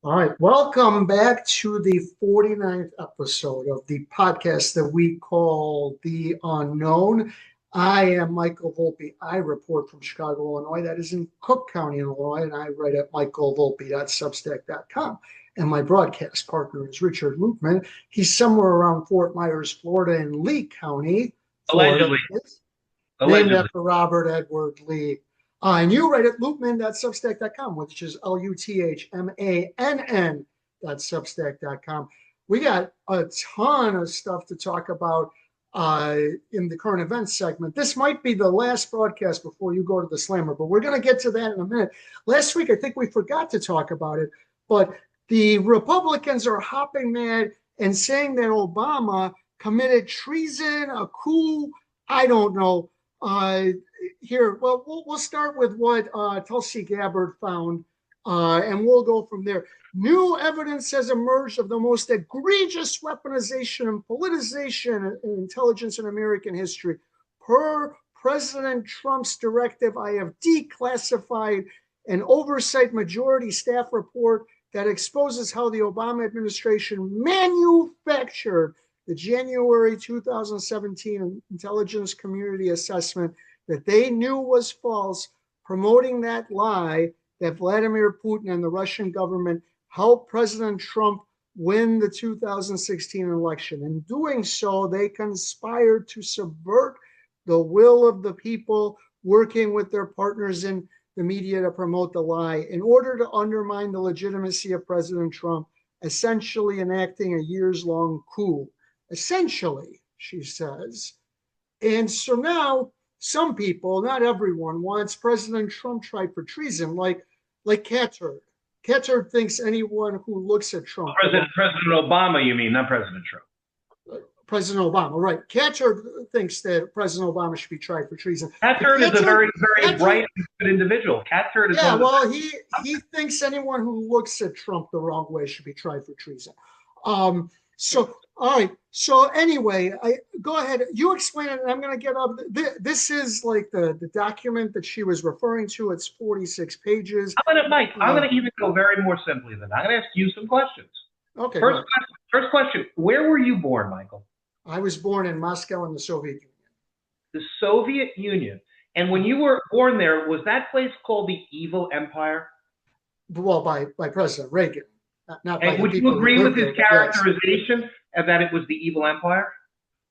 All right, welcome back to the 49th episode of the podcast that we call The Unknown. I am Michael Volpe. I report from Chicago, Illinois. That is in Cook County, Illinois, and I write at michaelvolpe.substack.com. And my broadcast partner is Richard Lukeman. He's somewhere around Fort Myers, Florida, in Lee County, Florida. Allegedly. Named after Robert Edward Lee. And you write at lukeman.substack.com, which is luthmann.substack.com. We got a ton of stuff to talk about in the current events segment. This might be the last broadcast before you go to the Slammer, but we're going to get to that in a minute. Last week, I think we forgot to talk about it, but the Republicans are hopping mad and saying that Obama committed treason, a coup, I don't know. We'll start with what Tulsi Gabbard found, and we'll go from there. New evidence has emerged of the most egregious weaponization and politicization and intelligence in American history. Per President Trump's directive, I have declassified an oversight majority staff report that exposes how the Obama administration manufactured the January 2017 intelligence community assessment that they knew was false, promoting that lie that Vladimir Putin and the Russian government helped President Trump win the 2016 election. In doing so, they conspired to subvert the will of the people, working with their partners in the media to promote the lie in order to undermine the legitimacy of President Trump, essentially enacting a years-long coup. Essentially, she says. And so now some people, not everyone, wants President Trump tried for treason, like Cathard. Cathard thinks anyone who looks at Trump. President Obama, you mean, not President Trump. President Obama, right. Cathard thinks that President Obama should be tried for treason. Cathard is a very, very bright and good individial. Cathard is he thinks anyone who looks at Trump the wrong way should be tried for treason. All right. So anyway, go ahead. You explain it, and I'm going to get up. This is like the document that she was referring to. It's 46 pages. I'm going to even go very more simply than that. I'm going to ask you some questions. Okay. First question. Where were you born, Michael? I was born in Moscow in the Soviet Union. The Soviet Union. And when you were born there, was that place called the Evil Empire? Well, by President Reagan. And would you agree with his characterization that it was the Evil Empire?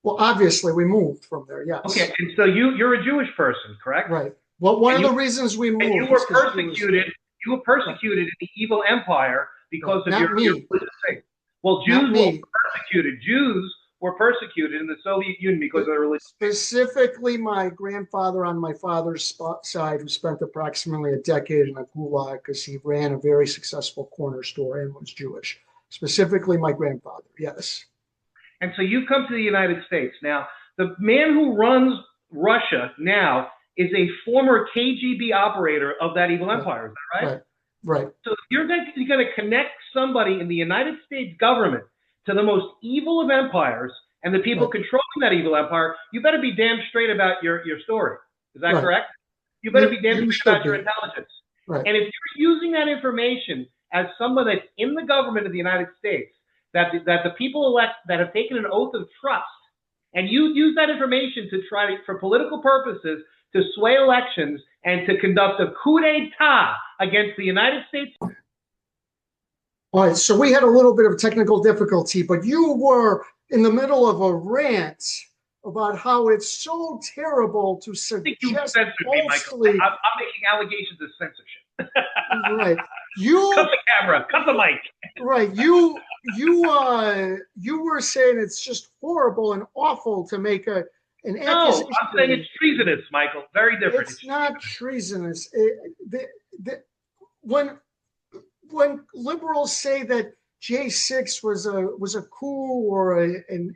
Well, obviously, we moved from there, yes. Okay, and so you're a Jewish person, correct? Right. Well, one of the reasons we moved. And you were persecuted. You were persecuted in the Evil Empire because of your religious faith. Well, Jews were persecuted. Jews were persecuted in the Soviet Union because of their religion. Specifically, my grandfather on my father's side, who spent approximately a decade in a gulag because he ran a very successful corner store and was Jewish. Specifically, my grandfather, yes. And so you come to the United States. Now, the man who runs Russia now is a former KGB operator of that evil empire. Is that right? Right. So if you're going to connect somebody in the United States government to the most evil of empires and the people controlling that evil empire, you better be damn straight about your story. Is that correct? You better be damn straight about your intelligence. Right. And if you're using that information as someone that's in the government of the United States, that the people elect that have taken an oath of trust, and you use that information to try for political purposes to sway elections and to conduct a coup d'etat against the United States. All right, so we had a little bit of technical difficulty, but you were in the middle of a rant about how it's so terrible to suggest falsely. I'm making allegations of censorship. Right. Cut the camera. Cut the mic. Right. You were saying it's just horrible and awful to make an accusation. No, I'm saying it's treasonous, Michael. Very different. It's not treasonous. When liberals say that J6 was a coup or an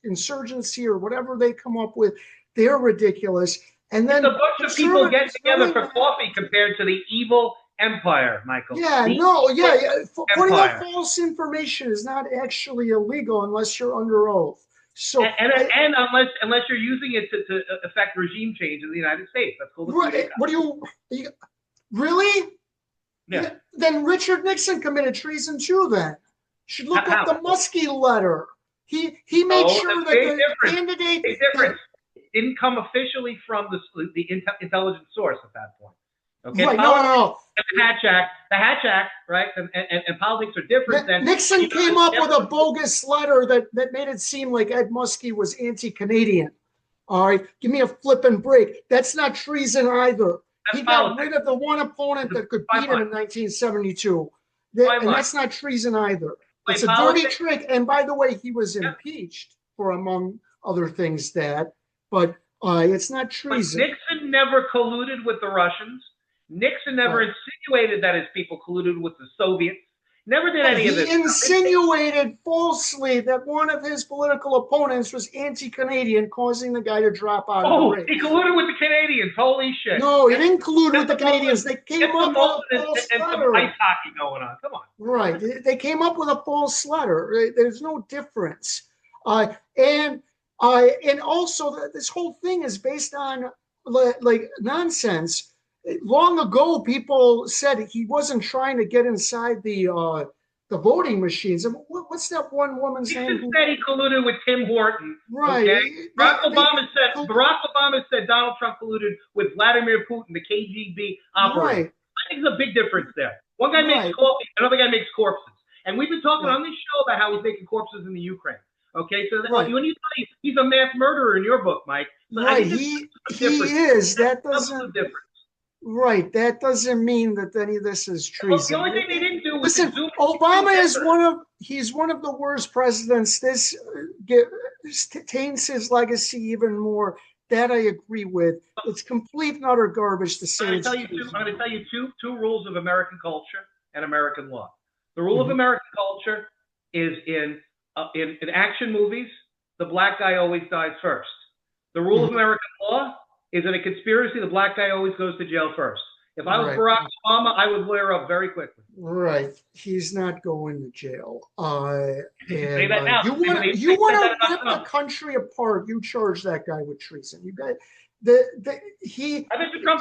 insurgency or whatever they come up with, they're ridiculous. And then it's a bunch of people getting together for coffee compared to the evil empire, Michael. Putting out false information is not actually illegal unless you're under oath. So and unless you're using it to affect regime change in the United States, that's called right. What do you really? Yeah. Then Richard Nixon committed treason too. Then you should look up the Muskie letter. He made sure that the candidate. Big difference. It didn't come officially from the intelligence source at that point. Okay. Right. No. The Hatch Act, right? And politics are different than Nixon came up with a bogus letter that made it seem like Ed Muskie was anti-Canadian. All right, give me a flipping break. That's not treason either. He got rid of the one opponent that could beat him in 1972. And that's not treason either. It's a dirty trick. And by the way, he was impeached for, among other things, but it's not treason. But Nixon never colluded with the Russians. Nixon never insinuated that his people colluded with the Soviets. Never did any of this. He insinuated falsely that one of his political opponents was anti-Canadian, causing the guy to drop out of the race. He colluded with the Canadians. Holy shit. No, he didn't collude with the Canadians. They came up with a false letter. Some ice hockey going on. Come on. Right. They came up with a false letter. There's no difference. And also, this whole thing is based on like nonsense. Long ago, people said he wasn't trying to get inside the voting machines. What's that one woman's name? He said he colluded with Tim Horton. Right. Okay? Barack Obama said Donald Trump colluded with Vladimir Putin, the KGB operator. Right. I think there's a big difference there. One guy makes coffee, another guy makes corpses. And we've been talking on this show about how he's making corpses in the Ukraine. Okay, so when you say he's a mass murderer in your book, Mike. So right, he is. That doesn't. Right, that doesn't mean that any of this is treason. The only thing they didn't do was Obama is one of the worst presidents. This taints his legacy even more. That I agree with. It's complete and utter garbage to say. I'm going to tell you two rules of American culture and American law. The rule of American culture is in action movies, the black guy always dies first. The rule of American law is in a conspiracy, the black guy always goes to jail first. If I was Barack Obama, I would lawyer up very quickly. Right. He's not going to jail. Say that now. You want to rip the country apart. You charge that guy with treason. You got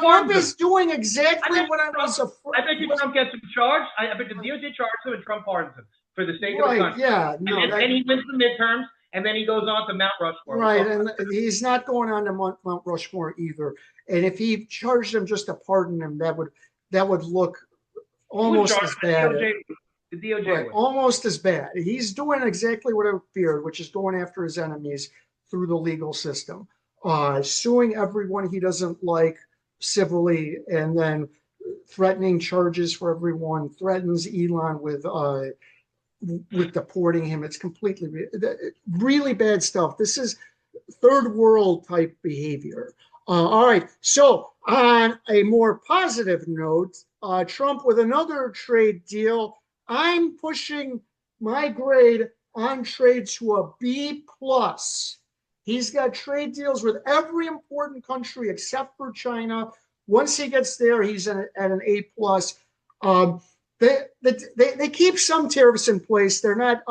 Trump is doing exactly what I was afraid. I bet you Trump gets him charged. I bet the DOJ charges him and Trump pardons him for the sake of the country. Yeah. No, and then he wins the midterms. And then he goes on to Mount Rushmore. Right, and he's not going on to Mount Rushmore either. And if he charged him just to pardon him, that would look almost as bad. The DOJ right, almost as bad. He's doing exactly what I feared, which is going after his enemies through the legal system, suing everyone he doesn't like civilly, and then threatening charges for everyone. Threatens Elon with deporting him. It's completely really bad stuff. This is third world type behavior. All right. So on a more positive note, Trump with another trade deal. I'm pushing my grade on trade to a B+. He's got trade deals with every important country except for China. Once he gets there, he's at an A+. They keep some tariffs in place. They're not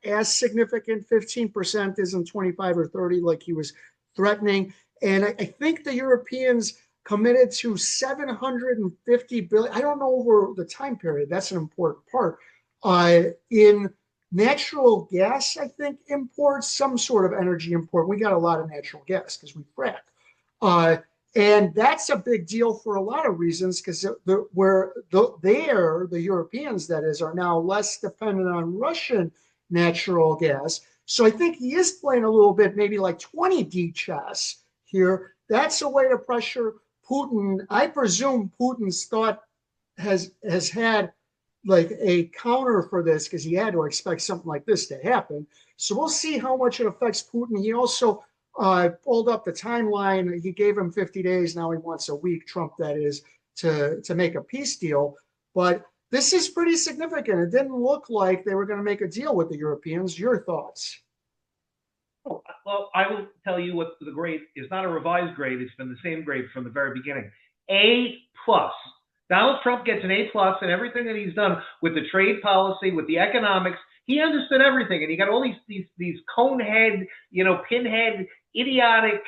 as significant. 15% isn't 25 or 30 like he was threatening. And I think the Europeans committed to 750 billion. I don't know over the time period. That's an important part. In natural gas, I think imports, some sort of energy import. We got a lot of natural gas because we frack. And that's a big deal for a lot of reasons, because the Europeans, that is, are now less dependent on Russian natural gas. So I think he is playing a little bit, maybe like 20D chess here. That's a way to pressure Putin. I presume Putin's thought has had like a counter for this, because he had to expect something like this to happen. So we'll see how much it affects Putin. He also pulled up the timeline. He gave him 50 days. Now he wants a week, Trump that is, to make a peace deal. But this is pretty significant. It didn't look like they were going to make a deal with the Europeans. Your thoughts? Well, I will tell you what the grade is. Not a revised grade. It's been the same grade from the very beginning. A+. Donald Trump gets an A+ in everything that he's done with the trade policy, with the economics. He understood everything, and he got all these conehead, pinhead, idiotic,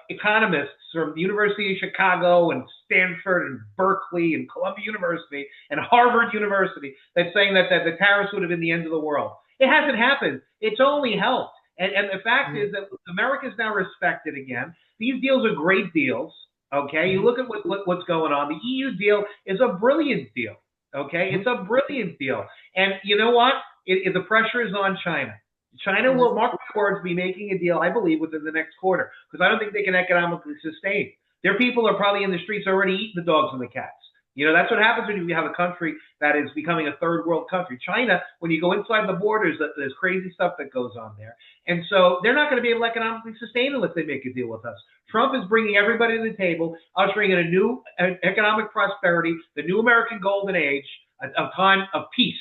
economists from the University of Chicago and Stanford and Berkeley and Columbia University and Harvard University that's saying that the tariffs would have been the end of the world. It hasn't happened. It's only helped. And the fact is that America is now respected again. These deals are great deals. Okay, you look at what's going on. The EU deal is a brilliant deal. Okay, it's a brilliant deal. And you know what? The pressure is on China. China will, mark my words, be making a deal, I believe, within the next quarter, because I don't think they can economically sustain. Their people are probably in the streets already eating the dogs and the cats. You know, that's what happens when you have a country that is becoming a third world country. China, when you go inside the borders, there's crazy stuff that goes on there. And so they're not going to be able to economically sustain unless they make a deal with us. Trump is bringing everybody to the table, ushering in a new economic prosperity, the new American golden age, a time of peace.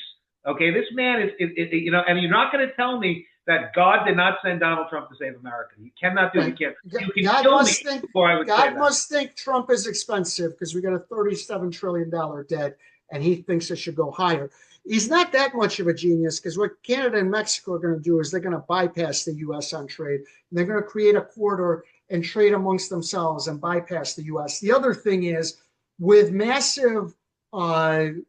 Okay, this man is you know, and you're not going to tell me that God did not send Donald Trump to save America. You cannot do it. You can God kill must me think, before I would say God that. must think Trump is expensive because we got a $37 trillion debt, and he thinks it should go higher. He's not that much of a genius, because what Canada and Mexico are going to do is they're going to bypass the U.S. on trade. And they're going to create a corridor and trade amongst themselves and bypass the U.S. The other thing is, with massive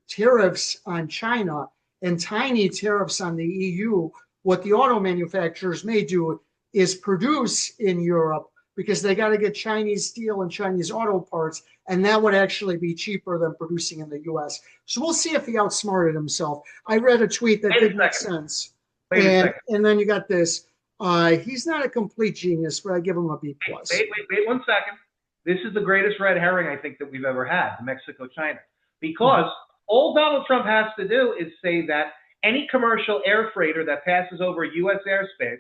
tariffs on China and tiny tariffs on the EU, what the auto manufacturers may do is produce in Europe, because they got to get Chinese steel and Chinese auto parts, and that would actually be cheaper than producing in the U.S. So we'll see if he outsmarted himself. I read a tweet that did make sense. And then you got this. He's not a complete genius, but I give him a B+. Wait 1 second. This is the greatest red herring I think that we've ever had, Mexico-China. Because all Donald Trump has to do is say that any commercial air freighter that passes over U.S. airspace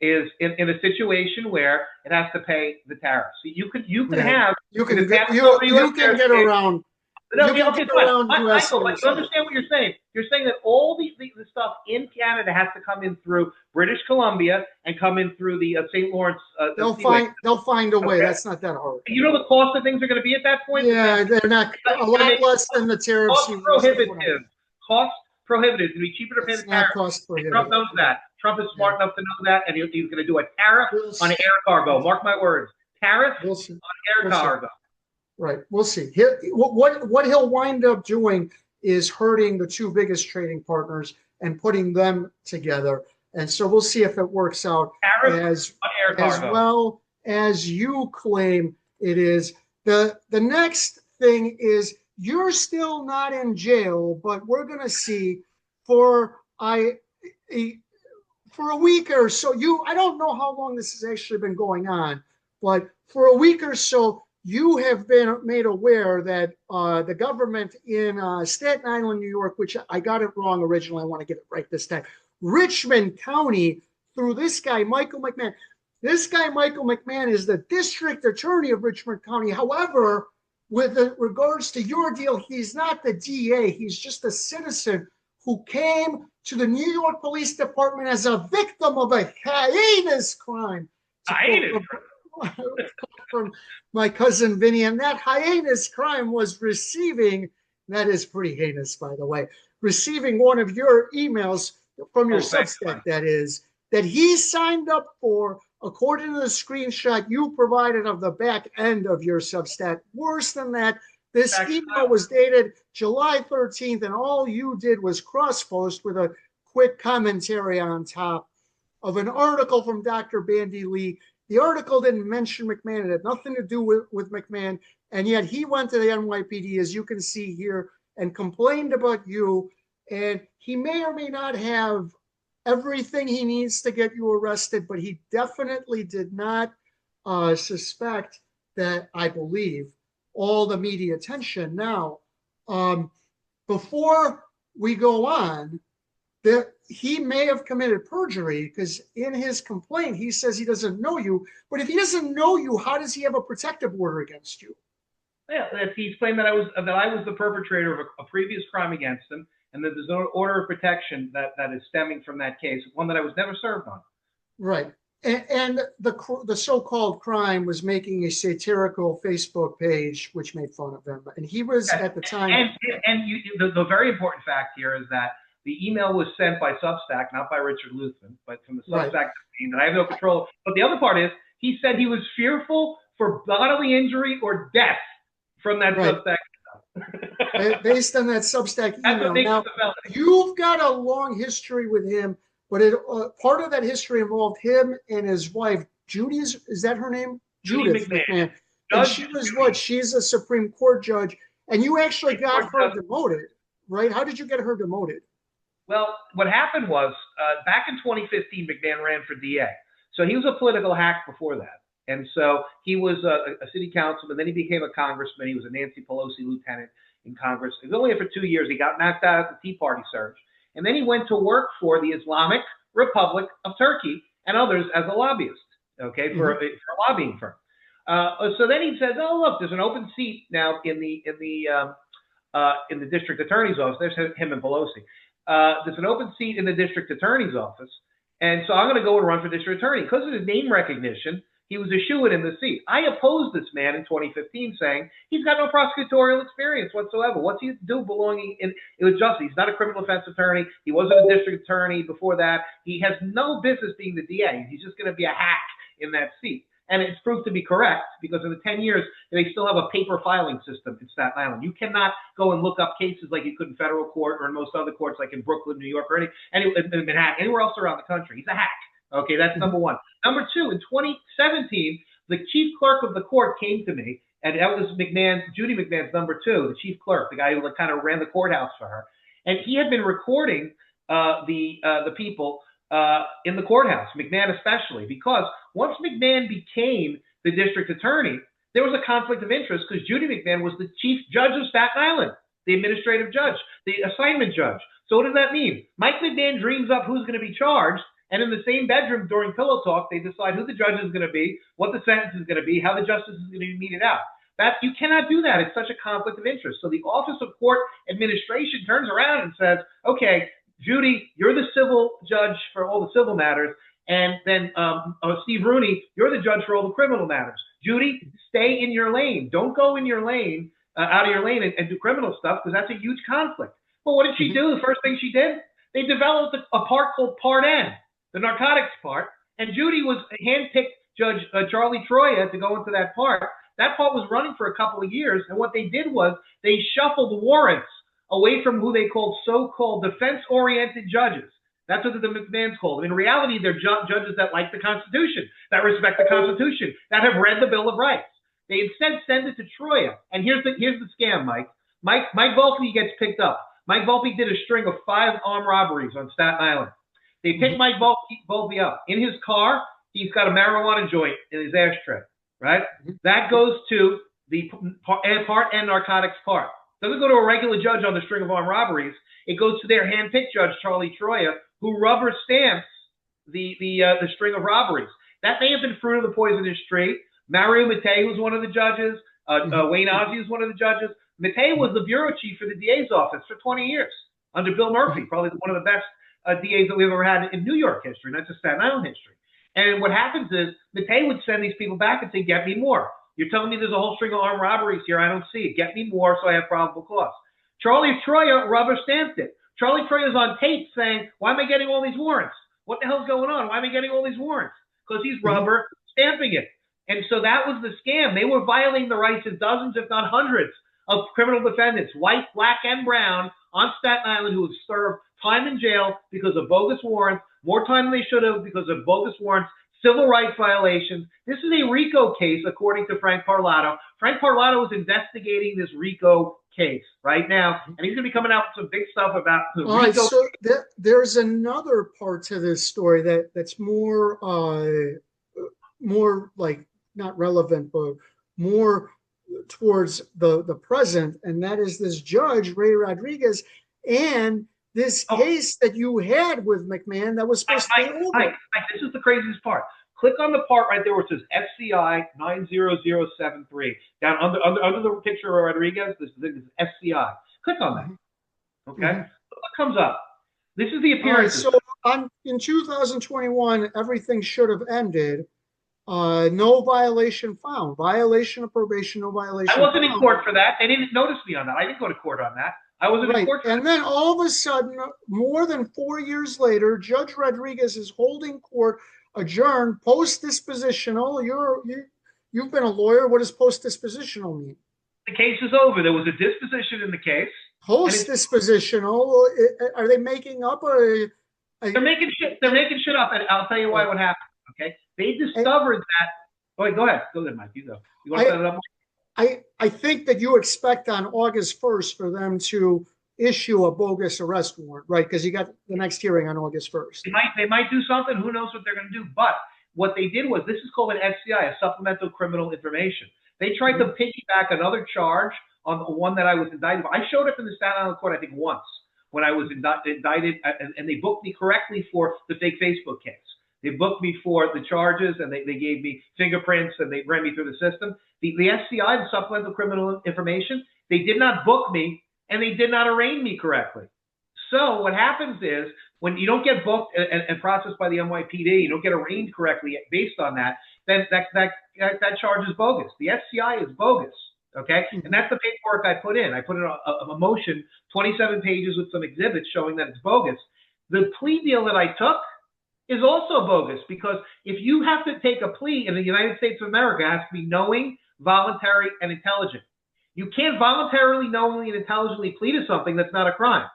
is in a situation where it has to pay the tariffs. So you can get around. No, okay, fine. I understand what you're saying. You're saying that all the stuff in Canada has to come in through British Columbia and come in through the St. Lawrence. They'll find a way. Okay. That's not that hard. You know the cost of things are going to be at that point? Yeah, they're not a lot less than the tariffs. Cost prohibitive. Cost prohibitive. It's going to be cheaper to pay the tariff. Trump knows that. Trump is smart enough to know that, and he's going to do a tariff on air cargo. Mark my words. Tariff on air cargo. Right. We'll see. What he'll wind up doing is hurting the two biggest trading partners and putting them together. And so we'll see if it works out as well as you claim it is. The next thing is, you're still not in jail, but we're going to see for a week or so. I don't know how long this has actually been going on, but for a week or so, you have been made aware that the government in Staten Island, New York, which I got it wrong originally, I want to get it right this time, Richmond County, through this guy, Michael McMahon. This guy, Michael McMahon, is the district attorney of Richmond County. However, with regards to your deal, he's not the DA. He's just a citizen who came to the New York Police Department as a victim of a heinous crime. From my cousin Vinny, and that heinous crime was receiving, that is pretty heinous, by the way, receiving one of your emails from your Substack, that he signed up for, according to the screenshot you provided of the back end of your Substack. Worse than that, this email was dated July 13th, and all you did was cross-post with a quick commentary on top of an article from Dr. Bandy Lee. The article didn't mention McMahon. It had nothing to do with McMahon. And yet he went to the NYPD, as you can see here, and complained about you. And he may or may not have everything he needs to get you arrested, but he definitely did not suspect that, I believe, all the media attention. Now, before we go on, that he may have committed perjury, because in his complaint, he says he doesn't know you. But if he doesn't know you, how does he have a protective order against you? Yeah, he's claimed that I was the perpetrator of a previous crime against him, and that there's no order of protection that is stemming from that case, one that I was never served on. Right. And the so-called crime was making a satirical Facebook page which made fun of him. And he was at the time. The very important fact here is that the email was sent by Substack, not by Richard Luthman, but from the Substack team, and I have no control. But the other part is he said he was fearful for bodily injury or death from that Substack. Based on that Substack email. That's what makes now, it a felony. you've got a long history with him, but part of that history involved him and his wife, Judy. Is that her name? Judith McMahon. And she was what? She's a Supreme Court judge. And you actually got her demoted, right? How did you get her demoted? Well, what happened was back in 2015, McMahon ran for DA. So he was a political hack before that. And so he was a city councilman. Then he became a congressman. He was a Nancy Pelosi lieutenant in Congress. He was only here for 2 years. He got knocked out at the Tea Party surge. And then he went to work for the Islamic Republic of Turkey and others as a lobbyist, okay, for a lobbying firm. So then he says, "Oh, look, there's an open seat now in the district attorney's office." There's him and Pelosi. There's an open seat in the district attorney's office, and so I'm going to go and run for district attorney because of his name recognition. He was a shoo-in in the seat. I opposed this man in 2015, saying he's got no prosecutorial experience whatsoever. What's he do belonging in? It was justice. He's not a criminal defense attorney. He wasn't a district attorney before that. He has no business being the DA. He's just going to be a hack in that seat. And it's proved to be correct because in the 10 years, they still have a paper filing system in Staten Island. You cannot go and look up cases like you could in federal court or in most other courts like in Brooklyn, New York, or in Manhattan, anywhere else around the country. He's a hack. Okay, that's number one. Number two, in 2017, the chief clerk of the court came to me, and that was Judy McMahon's number two, the chief clerk, the guy who kind of ran the courthouse for her. And he had been recording the people in the courthouse, McMahon especially, because once McMahon became the district attorney, there was a conflict of interest because Judy McMahon was the chief judge of Staten Island, the administrative judge, the assignment judge. So what does that mean? Mike McMahon dreams up who's going to be charged, and in the same bedroom during pillow talk, they decide who the judge is going to be, what the sentence is going to be, how the justice is going to be meted out. You cannot do that. It's such a conflict of interest. So the Office of Court Administration turns around and says, okay, Judy, you're the civil judge for all the civil matters. And then Steve Rooney, you're the judge for all the criminal matters. Judy, stay in your lane. Don't go in your lane, out of your lane and do criminal stuff because that's a huge conflict. Well, what did she do? The first thing she did, they developed a part called Part N, the narcotics part. And Judy was handpicked Judge Charlie Troya to go into that part. That part was running for a couple of years. And what they did was they shuffled warrants away from who they called so-called defense-oriented judges. That's what the McMahons called them. In reality, they're judges that like the Constitution, that respect the Constitution, that have read the Bill of Rights. They instead send it to Troya. And here's the scam, Mike. Mike Volpe gets picked up. Mike Volpe did a string of 5 armed robberies on Staten Island. They pick Mike Volpe up. In his car, he's got a marijuana joint in his ashtray, right? That goes to the Part N narcotics part. Doesn't go to a regular judge on the string of armed robberies. It goes to their handpicked judge, Charlie Troya, who rubber stamps the string of robberies. That may have been fruit of the poisonous tree. Mario Mattei was one of the judges. Wayne Ozzie was one of the judges. Mattei was the bureau chief for the DA's office for 20 years under Bill Murphy, probably one of the best DAs that we've ever had in New York history, not just Staten Island history. And what happens is Mattei would send these people back and say, get me more. You're telling me there's a whole string of armed robberies here. I don't see it. Get me more so I have probable cause. Charlie Troya rubber stamped it. Charlie Troya's on tape saying, why am I getting all these warrants? What the hell's going on? Why am I getting all these warrants? Because he's rubber stamping it. And so that was the scam. They were violating the rights of dozens, if not hundreds, of criminal defendants, white, black, and brown, on Staten Island who have served time in jail because of bogus warrants, more time than they should have because of bogus warrants, civil rights violations. This is a RICO case, according to Frank Parlato. Frank Parlato is investigating this RICO case right now, and he's going to be coming out with some big stuff about the RICO. Right, so there's another part to this story that's more like not relevant, but more towards the present, and that is this judge, Ray Rodriguez, and this case that you had with McMahon that was supposed to be over. This is the craziest part. Click on the part right there where it says FCI 90073. Down under the picture of Rodriguez, this is FCI. Click on that. Okay? What comes up? This is the appearance. Right, so in 2021, everything should have ended. No violation found. Violation of probation, no violation. I wasn't in court for that. They didn't notice me on that. I didn't go to court on that. I wasn't in court for that. And then all of a sudden, more than 4 years later, Judge Rodriguez is holding court adjourn. Post-dispositional. You've been a lawyer. What does post-dispositional mean? The case is over. There was a disposition in the case. Post-dispositional. Are they making up a? They're making shit. They're making shit up, and I'll tell you why. What happened? Okay, they discovered that. Oh, wait, go ahead, Mike. You go. You want to set it up? I think that you expect on August 1st for them to issue a bogus arrest warrant, right? Because you got the next hearing on August 1st. They might do something. Who knows what they're going to do? But what they did was, this is called an SCI, a supplemental criminal information. They tried to piggyback another charge on the one that I was indicted for. I showed up in the Staten Island court, I think, once when I was indicted, and they booked me correctly for the fake Facebook case. They booked me for the charges, and they gave me fingerprints, and they ran me through the system. The SCI, the supplemental criminal information, they did not book me, and they did not arraign me correctly. So what happens is, when you don't get booked and processed by the NYPD, you don't get arraigned correctly based on that, then that charge is bogus. The SCI is bogus, okay? And that's the paperwork I put in. I put in a motion, 27 pages with some exhibits showing that it's bogus. The plea deal that I took is also bogus, because if you have to take a plea in the United States of America, it has to be knowing, voluntary, and intelligent. You can't voluntarily, knowingly, and intelligently plead to something that's not a crime.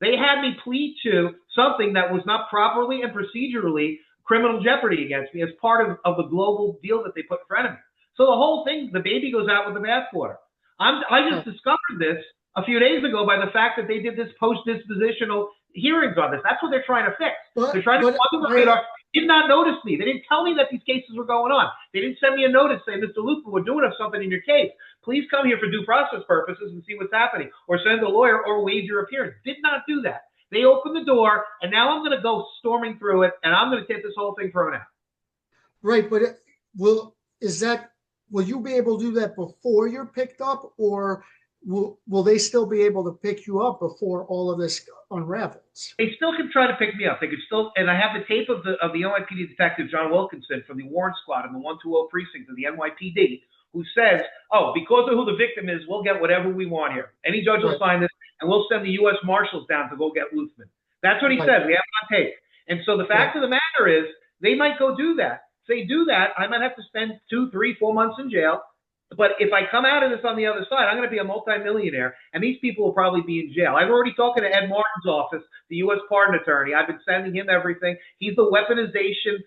They had me plead to something that was not properly and procedurally criminal jeopardy against me as part of the global deal that they put in front of me. So the whole thing, the baby goes out with the bathwater. I just discovered this a few days ago by the fact that they did this post-dispositional hearings on this. That's what they're trying to fix. They're trying to under the radar. Did not notice me. They didn't tell me that these cases were going on. They didn't send me a notice saying, Mr. Lupa, we're doing something in your case. Please come here for due process purposes and see what's happening, or send a lawyer or waive your appearance. Did not do that. They opened the door, and now I'm going to go storming through it, and I'm going to get this whole thing thrown out. Right, but will you be able to do that before you're picked up, or will they still be able to pick you up before all of this unravels? They still can try to pick me up. They could still, and I have the tape of the NYPD detective John Wilkinson from the warrant squad in the 120 precinct of the NYPD, who says, "Oh, because of who the victim is, we'll get whatever we want here. Any judge will sign this, and we'll send the U.S. Marshals down to go get Luthman." That's what he said. We have it on tape. And so the fact of the matter is, they might go do that. If they do that, I might have to spend 2, 3, 4 months in jail. But if I come out of this on the other side, I'm going to be a multimillionaire, and these people will probably be in jail. I've already talked to Ed Martin's office, the U.S. pardon attorney. I've been sending him everything. He's the weaponization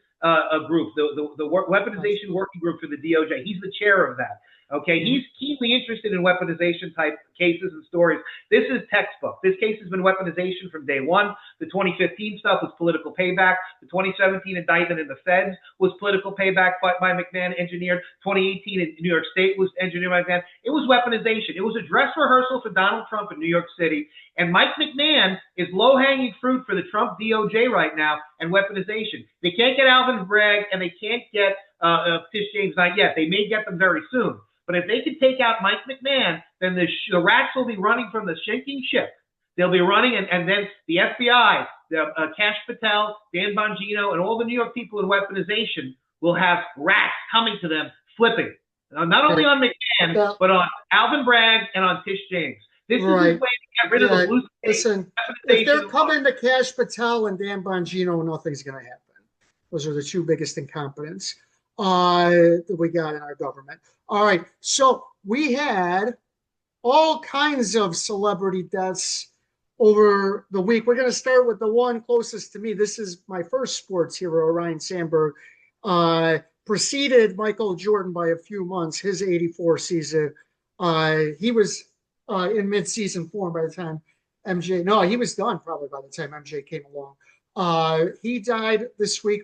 group, the weaponization working group for the DOJ. He's the chair of that. Okay, he's keenly interested in weaponization type cases and stories. This is textbook. This case has been weaponization from day one. The 2015 stuff was political payback. The 2017 indictment in the feds was political payback by McMahon engineered. 2018 in New York State was engineered by McMahon. It was weaponization. It was a dress rehearsal for Donald Trump in New York City. And Mike McMahon is low-hanging fruit for the Trump DOJ right now and weaponization. They can't get Alvin Bragg, and they can't get Tish James, not yet. They may get them very soon. But if they can take out Mike McMahon, then the rats will be running from the sinking ship. They'll be running, and then the FBI, Cash Patel, Dan Bongino, and all the New York people in weaponization will have rats coming to them, flipping. Not only on McMahon, but on Alvin Bragg and on Tish James. This is the way to get rid of the loose. Listen, if they're coming to Cash Patel and Dan Bongino, nothing's going to happen. Those are the two biggest incompetents that we got in our government. All right, so we had all kinds of celebrity deaths over the week. We're going to start with the one closest to me. This is my first sports hero, Ryan Sandberg. Preceded Michael Jordan by a few months, his 84 season. He was in mid-season form by the time MJ, no, he was done probably by the time MJ came along. He died this week.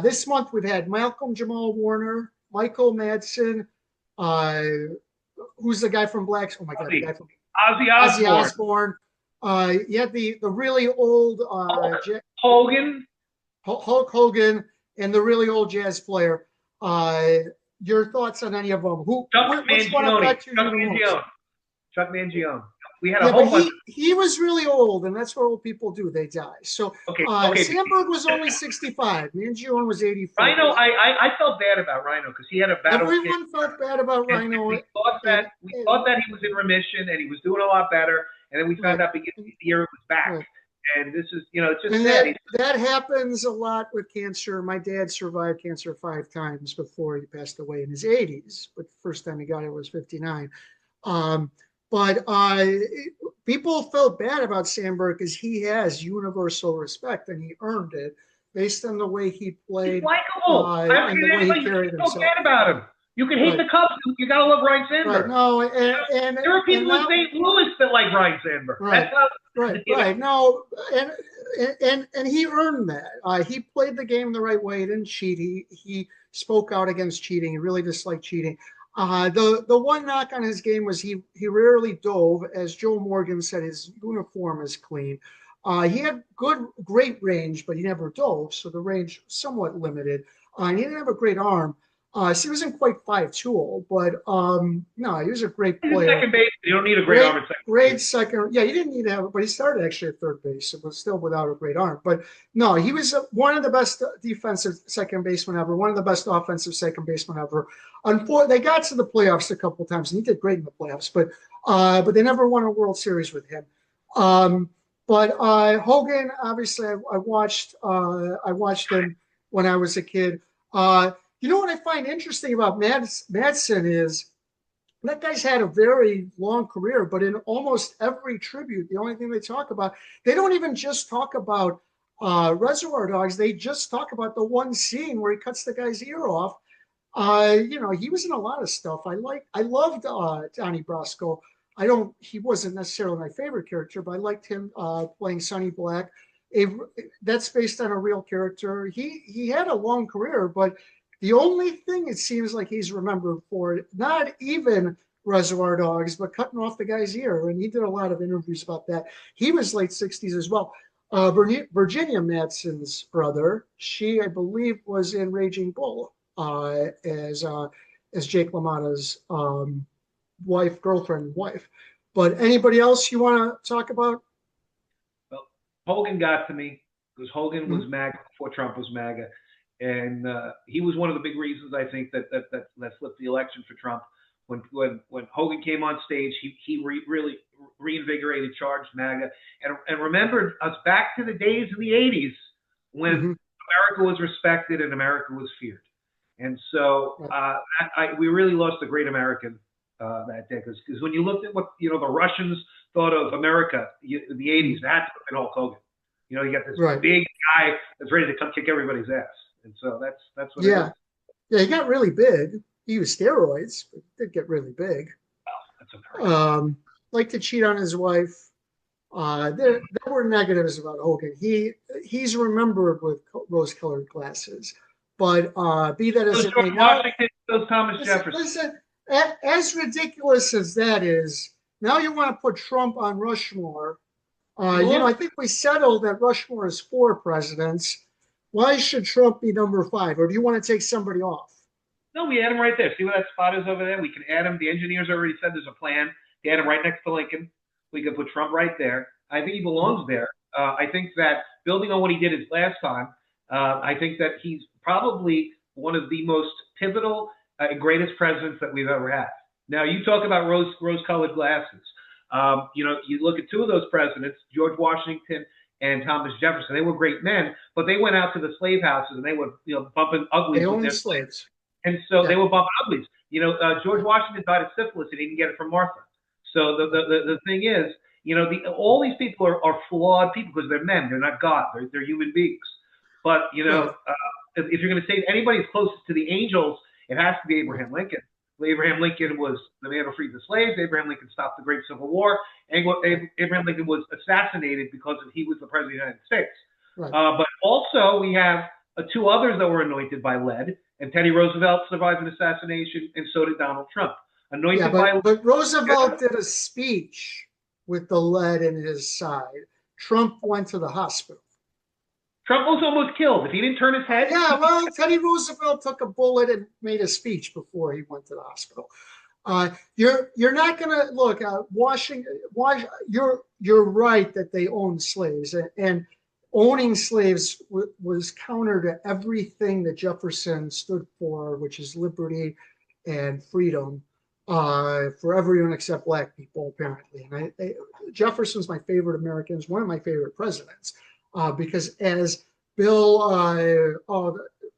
This month we've had Malcolm Jamal Warner, Michael Madsen, who's the guy from Blacks? Oh my God, the guy from Ozzy Osbourne. You had the really old Hogan, Hulk Hogan, and the really old jazz player. Your thoughts on any of them? Chuck Mangione. We had a whole bunch. He was really old, and that's what old people do. They die. So Sandberg was only 65. Mangione was 84. Rhino, I felt bad about Rhino because he had a battle. Everyone felt bad about Rhino. We thought that he was in remission and he was doing a lot better. And then we found out beginning of the year it was back. And this is, it's just And sad. that happens a lot with cancer. My dad survived cancer 5 times before he passed away in his 80s, but the first time he got it was 59. Um, but people felt bad about Sandberg because he has universal respect and he earned it based on the way he played He's likable. I don't and think the way he anybody carried feel himself. bad about him. You can hate Right. the Cubs. You got to love Ryan Right. Sandberg. No, There are people in St. Louis that like Ryan Sandberg. Right. That's how. Right. No, and he earned that. He played the game the right way. He didn't cheat. He spoke out against cheating. He really disliked cheating. The one knock on his game was he rarely dove. As Joe Morgan said, his uniform is clean. He had great range, but he never dove, so the range somewhat limited. And he didn't have a great arm. So he wasn't quite 5'2", but no, he was a great He's a player. second base. You don't need a great arm at second. Great second. Yeah, he didn't need to have it, but he started actually at third base. It was still without a great arm. But no, he was one of the best defensive second basemen ever, one of the best offensive second basemen ever. Unfortunately, they got to the playoffs a couple of times, and he did great in the playoffs, but they never won a World Series with him. But Hogan, obviously, I watched him when I was a kid. You know what I find interesting about Madsen is that guy's had a very long career, but in almost every tribute, the only thing they talk about, they don't even just talk about Reservoir Dogs. They just talk about the one scene where he cuts the guy's ear off. He was in a lot of stuff. I loved Donnie Brasco. He wasn't necessarily my favorite character, but I liked him playing Sonny Black. That's based on a real character. He had a long career, but the only thing it seems like he's remembered for, not even Reservoir Dogs, but cutting off the guy's ear. And he did a lot of interviews about that. He was late 60s as well. Virginia Madsen's brother, she, I believe, was in Raging Bull as Jake LaMotta's girlfriend, wife. But anybody else you want to talk about? Well, Hogan got to me because Hogan was MAGA before Trump was MAGA. And he was one of the big reasons, I think, that flipped the election for Trump. When Hogan came on stage, he really reinvigorated, charged MAGA, and remembered us back to the days in the 80s when America was respected and America was feared. And so we really lost a great American that day, because when you looked at what the Russians thought of America in the 80s, that had to have been Hulk Hogan. You got this big guy that's ready to come kick everybody's ass. And so that's what it is. Yeah, he got really big. He used steroids, but did get really big. Well, that's like to cheat on his wife. There were negatives about Hogan. He's remembered with rose-colored glasses. But be that as it may, Washington, those Thomas Jefferson. Listen, as ridiculous as that is, now you want to put Trump on Rushmore. I think we settled that Rushmore is 4 presidents. Why should Trump be number 5? Or do you want to take somebody off? No, we add him right there. See where that spot is over there? We can add him. The engineers already said there's a plan to add him right next to Lincoln. We can put Trump right there. I think he belongs there. I think that building on what he did his last time, I think that he's probably one of the most pivotal and greatest presidents that we've ever had. Now, you talk about rose-colored glasses. You look at 2 of those presidents, George Washington and Thomas Jefferson. They were great men, but they went out to the slave houses and they were, bumping uglies. They owned slaves. And so they were bumping uglies. George Washington died of syphilis and he didn't get it from Martha. So the thing is, all these people are flawed people because they're men. They're not God. They're human beings. But, if you're going to say anybody's closest to the angels, it has to be Abraham Lincoln. Abraham Lincoln was the man who freed the slaves. Abraham Lincoln stopped the Great Civil War. And Abraham Lincoln was assassinated because he was the president of the United States. Right. But also we have 2 others that were anointed by lead. And Teddy Roosevelt survived an assassination, and so did Donald Trump. But Roosevelt did a speech with the lead in his side. Trump went to the hospital. Trump was almost killed. If he didn't turn his head. Yeah, well, Teddy Roosevelt took a bullet and made a speech before he went to the hospital. You're not going to look. You're right that they owned slaves, and owning slaves was counter to everything that Jefferson stood for, which is liberty and freedom. for everyone except black people, apparently. And Jefferson's my favorite American, one of my favorite presidents, because as Bill, I'm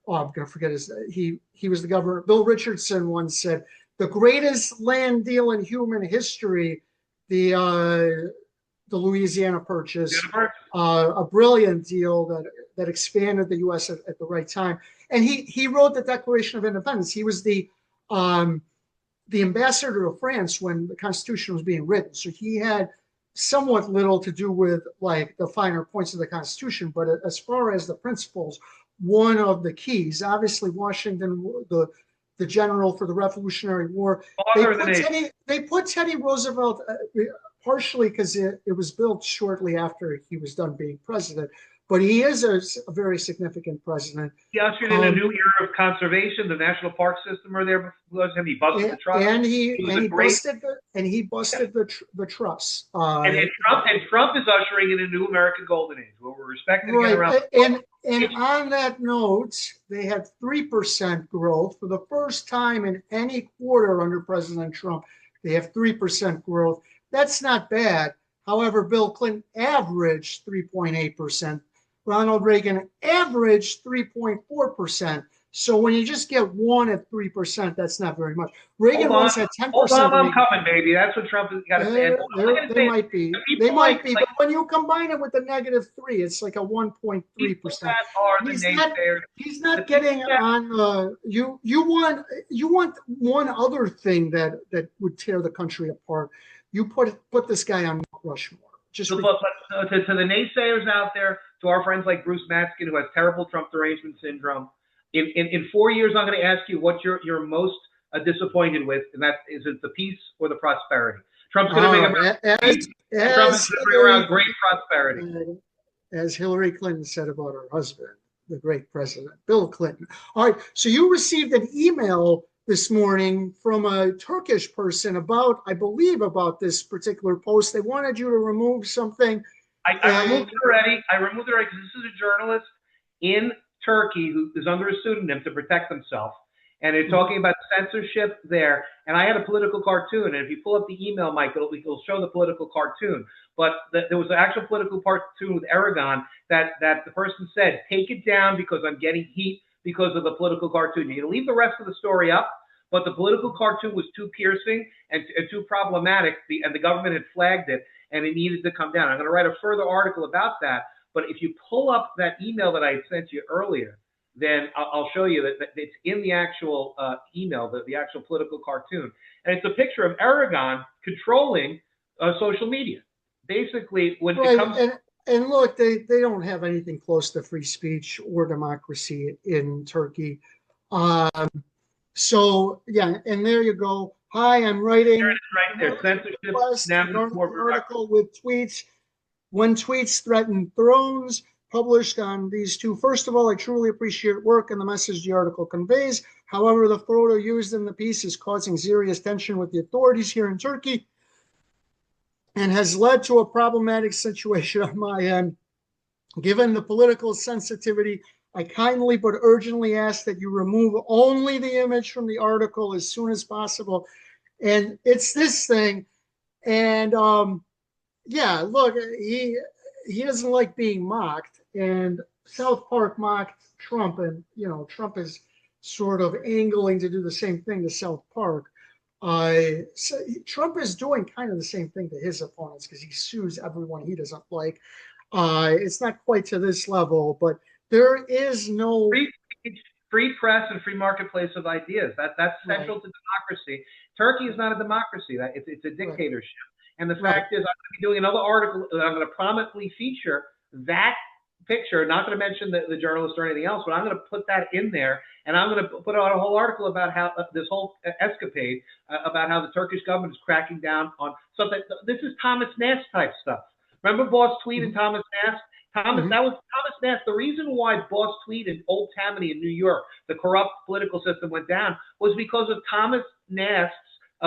going to forget he was the governor. Bill Richardson once said, the greatest land deal in human history, the Louisiana Purchase, a brilliant deal that expanded the U.S. at the right time. And he wrote the Declaration of Independence. He was the ambassador to France when the Constitution was being written. So he had somewhat little to do with like the finer points of the Constitution. But as far as the principles, one of the keys, obviously Washington, the general for the Revolutionary War, they put Teddy Roosevelt partially because it was built shortly after he was done being president. But he is a very significant president. He ushered in a new era of conservation. The national park system are there before him. He busted the trust. And he busted the trust. And Trump is ushering in a new American golden age where we're respecting around. And on that note, they had 3% growth for the first time in any quarter under President Trump. They have 3% growth. That's not bad. However, Bill Clinton averaged 3.8%. Ronald Reagan averaged 3.4%. So when you just get one at 3%, that's not very much. Reagan once had 10%. I'm coming, baby. That's what Trump has got to say. They might be. They might be. But when you combine it with the -3, it's like a 1.3%. He's not getting on. You want one other thing that would tear the country apart. You put this guy on Mount Rushmore. To the naysayers out there, to our friends like Bruce Matzkin, who has terrible Trump derangement syndrome, in 4 years, I'm going to ask you what you're most disappointed with, and that is it the peace or the prosperity. Trump's going to bring around great prosperity. As Hillary Clinton said about her husband, the great president, Bill Clinton. All right, so you received an email this morning from a Turkish person about this particular post. They wanted you to remove something. I removed it already. Because this is a journalist in Turkey who is under a pseudonym to protect himself. And they're talking about censorship there. And I had a political cartoon. And if you pull up the email, Mike, it'll show the political cartoon. But there was an actual political cartoon with Aragon that the person said, take it down because I'm getting heat because of the political cartoon. You can leave the rest of the story up, but the political cartoon was too piercing and too problematic, and the government had flagged it, and it needed to come down. I'm going to write a further article about that, but if you pull up that email that I had sent you earlier, then I'll show you that it's in the actual email, the actual political cartoon. And it's a picture of Aragon controlling social media. Basically, when it comes... And look, they don't have anything close to free speech or democracy in Turkey. So, yeah, and there you go. Hi, I'm writing right there. Censorship, article with tweets. When tweets threaten thrones, published on these two. First of all, I truly appreciate your work and the message the article conveys. However, the photo used in the piece is causing serious tension with the authorities here in Turkey and has led to a problematic situation on my end. Given the political sensitivity, I kindly but urgently ask that you remove only the image from the article as soon as possible. And it's this thing. And yeah, look, he doesn't like being mocked. And South Park mocked Trump, and Trump is sort of angling to do the same thing to South Park. So Trump is doing kind of the same thing to his opponents because he sues everyone he doesn't like. It's not quite to this level, but there is no free press and free marketplace of ideas. That's central to democracy. Turkey is not a democracy. It's a dictatorship. And the fact is, I'm going to be doing another article that I'm going to prominently feature that picture, not going to mention the journalist or anything else, but I'm going to put that in there, and I'm going to put out a whole article about how this whole escapade, about how the Turkish government is cracking down on something. This is Thomas Nast type stuff. Remember Boss Tweed and Thomas Nast? That was Thomas Nast. The reason why Boss Tweed and Old Tammany in New York, the corrupt political system, went down was because of Thomas Nast's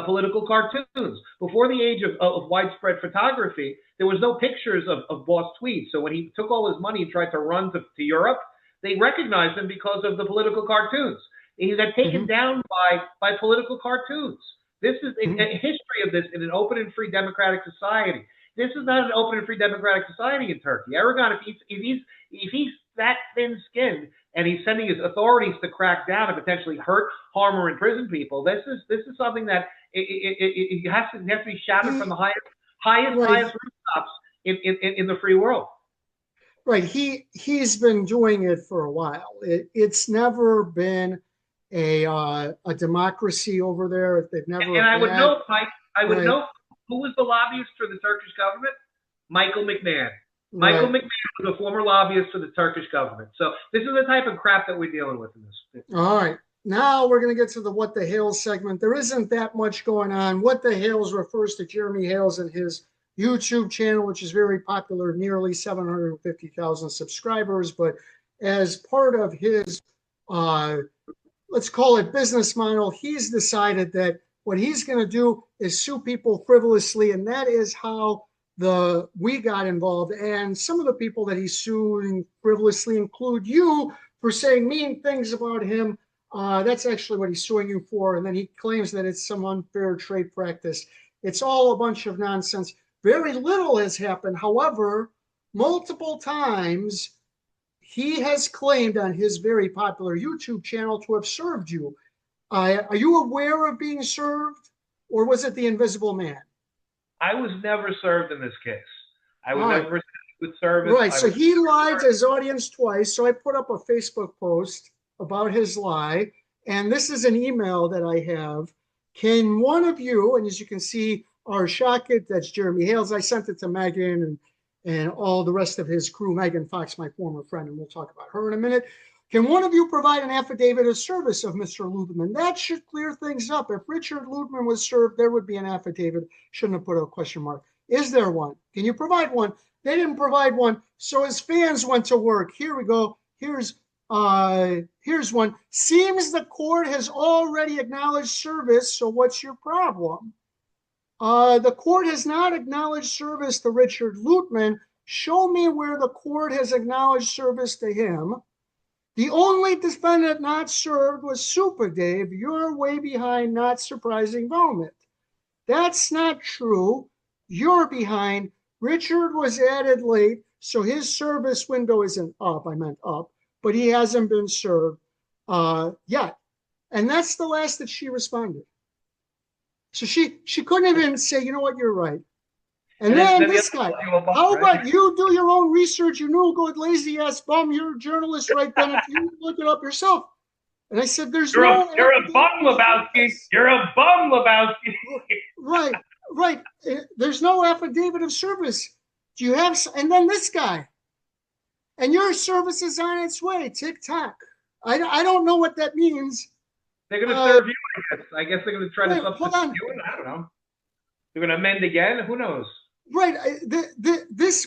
political cartoons. Before the age of widespread photography, there was no pictures of Boss Tweed. So when he took all his money and tried to run to Europe, they recognized him because of the political cartoons. He got taken down by political cartoons. This is a history of this in an open and free democratic society. This is not an open and free democratic society in Turkey. Erdogan, if he's that thin-skinned and he's sending his authorities to crack down and potentially hurt, harm, or imprison people, this is something that it has to be shouted from the highest rooftops in the free world. Right. He's been doing it for a while. It's never been a democracy over there. They've never. And I would know, Mike. I would know who was the lobbyist for the Turkish government. Michael McMahon. Michael McMahon was a former lobbyist for the Turkish government. So this is the type of crap that we're dealing with in this. All right. Now we're going to get to the What the Hales segment. There isn't that much going on. What the Hales refers to Jeremy Hales and his YouTube channel, which is very popular, nearly 750,000 subscribers. But as part of his, let's call it business model, he's decided that what he's going to do is sue people frivolously. And that is how we got involved. And some of the people that he's suing frivolously include you for saying mean things about him. That's actually what he's suing you for. And then he claims that it's some unfair trade practice. It's all a bunch of nonsense. Very little has happened. However, multiple times he has claimed on his very popular YouTube channel to have served you. Are you aware of being served, or was it the Invisible Man? I was never served in this case. I was never served with service. Right. So he lied to his audience twice. So I put up a Facebook post about his lie. And this is an email that I have. Can one of you, and as you can see, our Shockit, that's Jeremy Hales. I sent it to Megan and all the rest of his crew. Megan Fox, my former friend, and we'll talk about her in a minute. Can one of you provide an affidavit of service of Mr. Ludeman? That should clear things up. If Richard Ludeman was served, there would be an affidavit. Shouldn't have put a question mark. Is there one? Can you provide one? They didn't provide one, so his fans went to work. Here we go. Here's one. Seems the court has already acknowledged service, so what's your problem? The court has not acknowledged service to Richard Ludeman. Show me where the court has acknowledged service to him. The only defendant not served was Super Dave. You're way behind, not surprising moment. That's not true. You're behind. Richard was added late, so his service window isn't up. I meant up, but he hasn't been served yet. And that's the last that she responded. So she couldn't even say, you know what, you're right. And then this guy, how about you do your own research? You know, good lazy ass bum. You're a journalist right then. If you look it up yourself. And I said, you're a bum, Lebowski. You're a bum, Lebowski. Right. There's no affidavit of service. Do you have? And then this guy. And your service is on its way. TikTok. I don't know what that means. They're going to serve you, I guess. I guess they're going to try to substitute you. I don't know. They're going to amend again. Who knows? Right.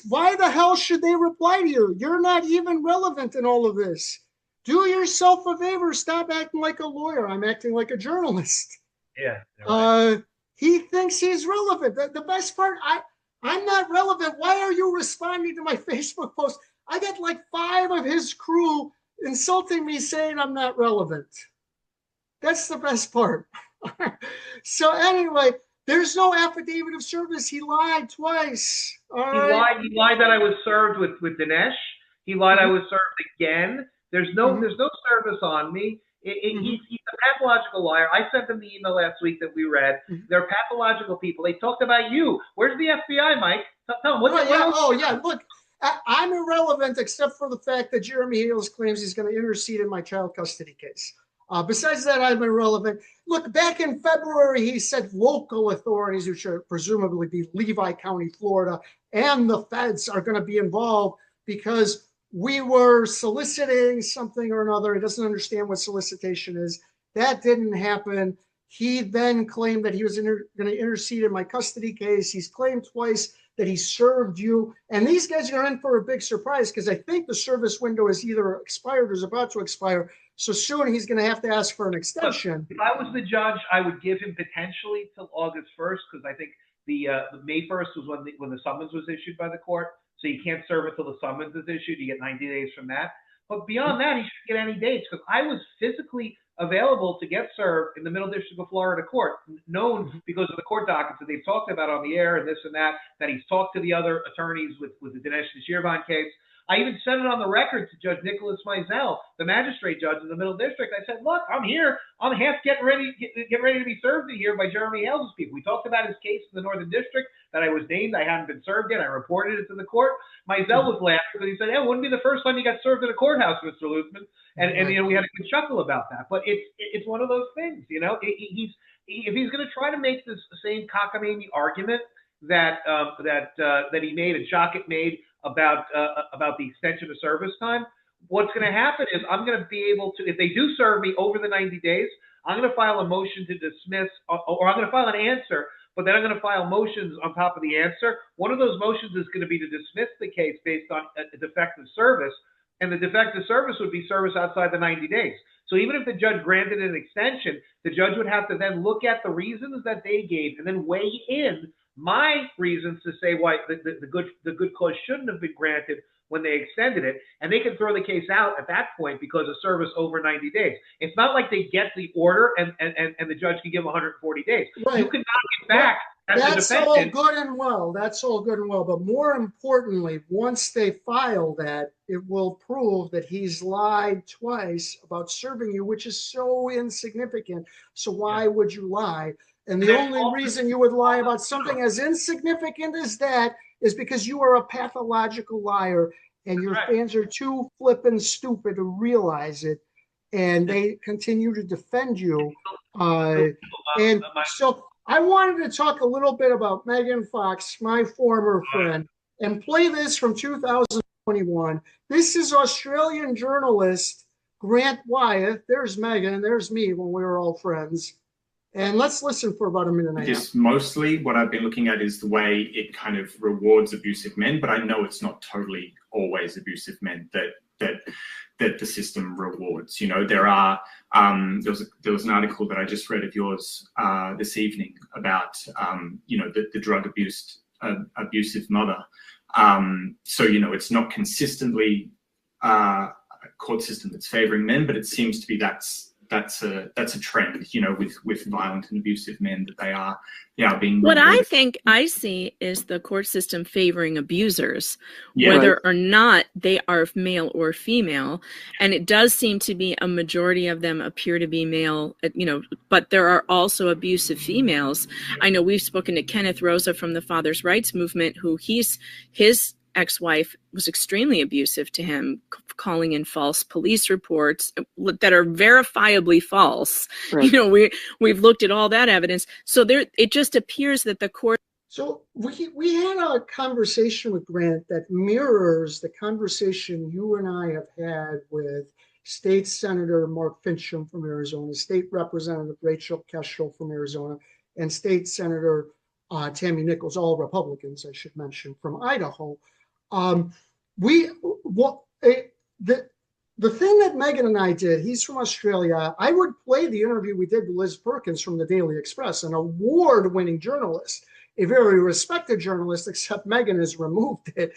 Why the hell should they reply to you? You're not even relevant in all of this. Do yourself a favor. Stop acting like a lawyer. I'm acting like a journalist. Yeah. Right. He thinks he's relevant. The best part, I'm not relevant. Why are you responding to my Facebook post? I got like 5 of his crew insulting me saying I'm not relevant. That's the best part. So anyway, there's no affidavit of service. He lied twice. He lied that I was served with Dinesh. He lied I was served again. There's no service on me. He's a pathological liar. I sent them the email last week that we read. They're pathological people. They talked about you. Where's the FBI, Mike? Tell them. Look, I'm irrelevant except for the fact that Jeremy Hales claims he's going to intercede in my child custody case. Besides that, I'm irrelevant. Look, back in February, he said local authorities, which should presumably be Levi County, Florida, and the feds are going to be involved because we were soliciting something or another. He doesn't understand what solicitation is. That didn't happen. He then claimed that he was going to intercede in my custody case. He's claimed twice that he served you. And these guys are in for a big surprise because I think the service window is either expired or is about to expire. So soon he's going to have to ask for an extension. If I was the judge, I would give him potentially till August 1st because I think the May 1st was when the summons was issued by the court. So you can't serve until the summons is issued. You get 90 days from that. But beyond that, he should get any dates because I was physically available to get served in the Middle District of Florida court, known because of the court dockets that they've talked about on the air and this and that he's talked to the other attorneys with the Dinesh Nashirvan case. I even said it on the record to Judge Nicholas Mizell, the magistrate judge in the Middle District. I said, look, I'm here. I'm half getting ready to be served here by Jeremy Hale's people. We talked about his case in the Northern District that I was named. I hadn't been served yet. I reported it to the court. Mizell was laughing because he said, it wouldn't be the first time you got served in a courthouse, Mr. Luthman. And we had a good chuckle about that. But it's one of those things, if he's going to try to make this same cockamamie argument that he made and Shockett made about the extension of service time, what's going to happen is I'm going to be able to, if they do serve me over the 90 days, I'm going to file a motion to dismiss, or I'm going to file an answer, but then I'm going to file motions on top of the answer. One of those motions is going to be to dismiss the case based on a defective service, and the defective service would be service outside the 90 days. So even if the judge granted an extension, the judge would have to then look at the reasons that they gave and then weigh in my reasons to say why the good cause shouldn't have been granted when they extended it, and they can throw the case out at that point because of service over 90 days. It's not like they get the order and the judge can give 140 days. Right. You can knock it back. That's all good and well. That's all good and well. But more importantly, once they file that, it will prove that he's lied twice about serving you, which is so insignificant. So why would you lie? And the only reason you would lie about something as insignificant as that is because you are a pathological liar and your fans are too flippin' stupid to realize it. And they continue to defend you. And so I wanted to talk a little bit about Megan Fox, my former friend, and play this from 2021. This is Australian journalist Grant Wyeth. There's Megan, there's me when we were all friends. And let's listen for about a minute and a half. Just mostly what I've been looking at is the way it kind of rewards abusive men, but I know it's not totally always abusive men that the system rewards. There are there was an article that I just read of yours this evening about the drug abusive mother. So it's not consistently a court system that's favoring men, but it seems to be that's a trend, with violent and abusive men, that they are being what rewarded. I think I see is the court system favoring abusers, Yeah. whether or not they are male or female. And it does seem to be a majority of them appear to be male, but there are also abusive females. I know we've spoken to Kenneth Rosa from the Father's Rights Movement, who his ex-wife was extremely abusive to him, calling in false police reports that are verifiably false. Right. We've looked at all that evidence. So it just appears that the court. So we had a conversation with Grant that mirrors the conversation you and I have had with State Senator Mark Fincham from Arizona, State Representative Rachel Kestrel from Arizona, and State Senator Tammy Nichols, all Republicans, I should mention, from Idaho. The thing that Megan and I did, he's from Australia. I would play the interview we did with Liz Perkins from the Daily Express, an award-winning journalist, a very respected journalist, except Megan has removed it.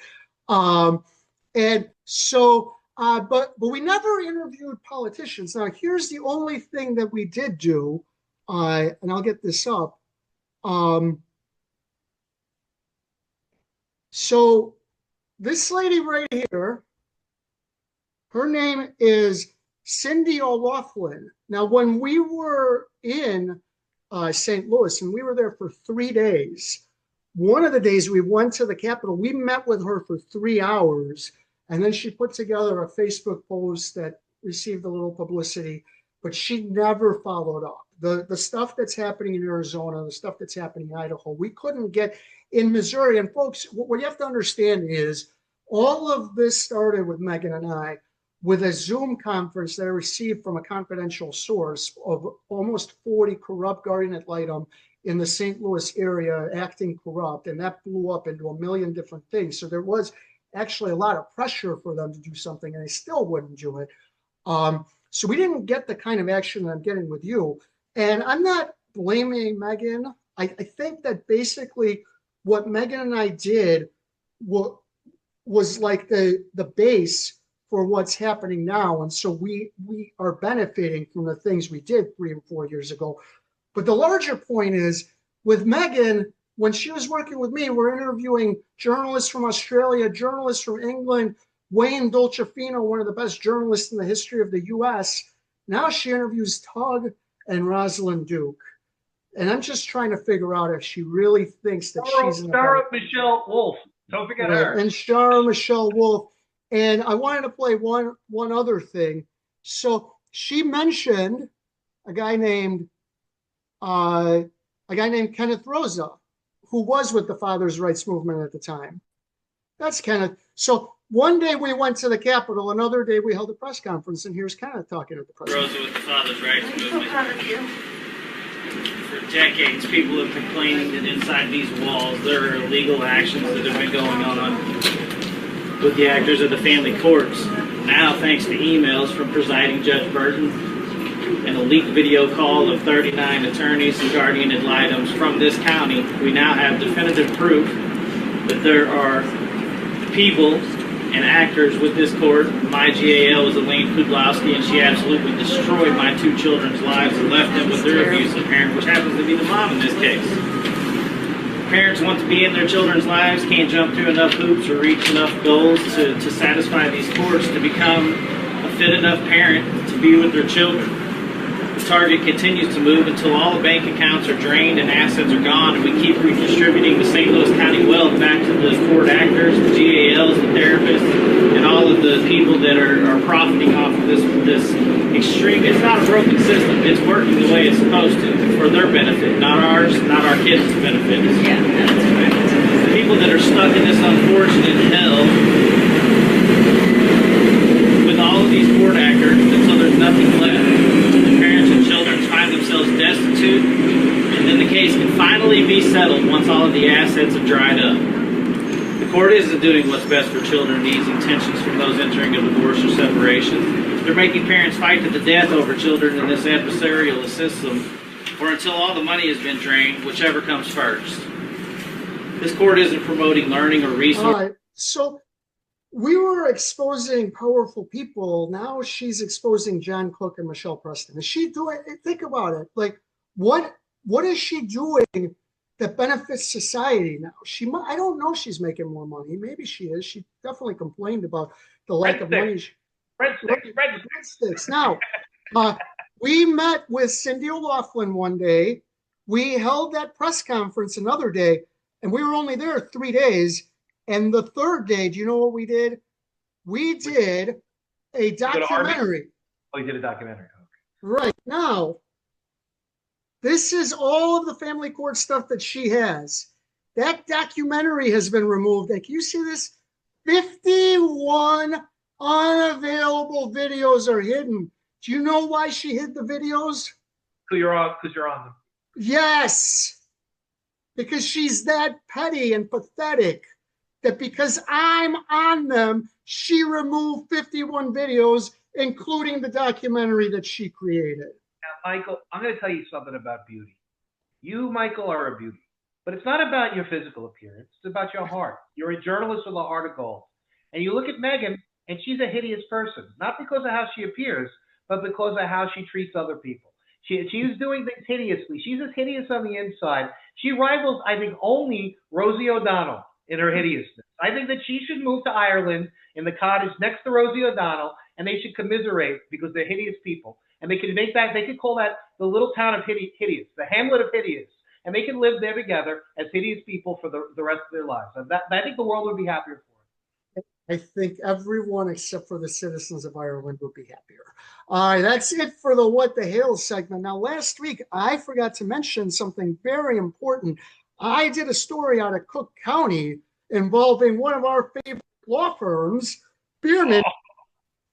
And so, but we never interviewed politicians. Now, here's the only thing that we did do, and I'll get this up. So this lady right here, her name is Cindy O'Loughlin. Now, when we were in St. Louis, and we were there for 3 days, one of the days we went to the Capitol, we met with her for 3 hours, and then she put together a Facebook post that received a little publicity, but she never followed up. The stuff that's happening in Arizona, the stuff that's happening in Idaho, we couldn't get in Missouri. And folks, what you have to understand is all of this started with Megan and I with a Zoom conference that I received from a confidential source of almost 40 corrupt guardian ad litem in the St. Louis area acting corrupt. And that blew up into a million different things. So there was actually a lot of pressure for them to do something, and they still wouldn't do it. So we didn't get the kind of action that I'm getting with you. And I'm not blaming Megan. I think that basically what Megan and I did was like the base for what's happening now. And so we are benefiting from the things we did 3 and 4 years ago. But the larger point is with Megan, when she was working with me, we're interviewing journalists from Australia, journalists from England, Wayne Dolcefino, one of the best journalists in the history of the US. Now she interviews Tug and Rosalind Duke. And I'm just trying to figure out if she really thinks that she's in Sarah Michelle Wolf. Don't forget her. And Sarah Michelle Wolf. And I wanted to play one other thing. So she mentioned a guy named Kenneth Rosa, who was with the Fathers' Rights Movement at the time. That's Kenneth. So one day we went to the Capitol, another day we held a press conference, and here's Kenneth talking at the press conference. Rosa with the Fathers' Rights Movement. For decades, people have complained that inside these walls there are illegal actions that have been going on with the actors of the family courts. Now, thanks to emails from presiding Judge Burton and a leaked video call of 39 attorneys and guardian ad litems from this county, we now have definitive proof that there are people and actors with this court. My GAL is Elaine Kudlowski, and she absolutely destroyed my 2 children's lives and left them with their abusive parent, which happens to be the mom in this case. Parents want to be in their children's lives, can't jump through enough hoops or reach enough goals to satisfy these courts to become a fit enough parent to be with their children. The target continues to move until all the bank accounts are drained and assets are gone, and we keep redistributing the St. Louis County wealth back to the court actors, the GALs, the therapists, and all of the people that are profiting off of this extreme. It's not a broken system. It's working the way it's supposed to for their benefit, not ours, not our kids' benefit. Yeah, that's right. The people that are stuck in this unfortunate hell with all of these court actors until there's nothing left. Find themselves destitute, and then the case can finally be settled once all of the assets have dried up. The court isn't doing what's best for children, easing tensions from those entering a divorce or separation. They're making parents fight to the death over children in this adversarial system, or until all the money has been drained, whichever comes first. This court isn't promoting learning or research. All right, so we were exposing powerful people. Now she's exposing John Cook and Michelle Preston. Is she doing? Think about it. Like, what is she doing that benefits society now? I don't know. She's making more money. Maybe she is. She definitely complained about the lack of money. Breadsticks. Now, we met with Cindy O'Loughlin one day. We held that press conference another day, and we were only there 3 days. And the third day, do you know what we did? We did a documentary. Oh, you did a documentary. Okay. Right. Now, this is all of the family court stuff that she has. That documentary has been removed. Like, you see this? 51 unavailable videos are hidden. Do you know why she hid the videos? Because you're on them. Yes. Because she's that petty and pathetic. That because I'm on them, she removed 51 videos, including the documentary that she created. Now, Michael, I'm going to tell you something about beauty. You, Michael, are a beauty. But it's not about your physical appearance. It's about your heart. You're a journalist with a heart of gold. And you look at Megan, and she's a hideous person. Not because of how she appears, but because of how she treats other people. She's doing things hideously. She's as hideous on the inside. She rivals, I think, only Rosie O'Donnell in her hideousness. I think that she should move to Ireland in the cottage next to Rosie O'Donnell, and they should commiserate because they're hideous people. And they could call that the little town of hideous, the hamlet of hideous. And they can live there together as hideous people for the rest of their lives. And I think the world would be happier for it. I think everyone except for the citizens of Ireland would be happier. All right, that's it for the What the Hell segment. Now, last week, I forgot to mention something very important. I did a story out of Cook County involving one of our favorite law firms, Beermann.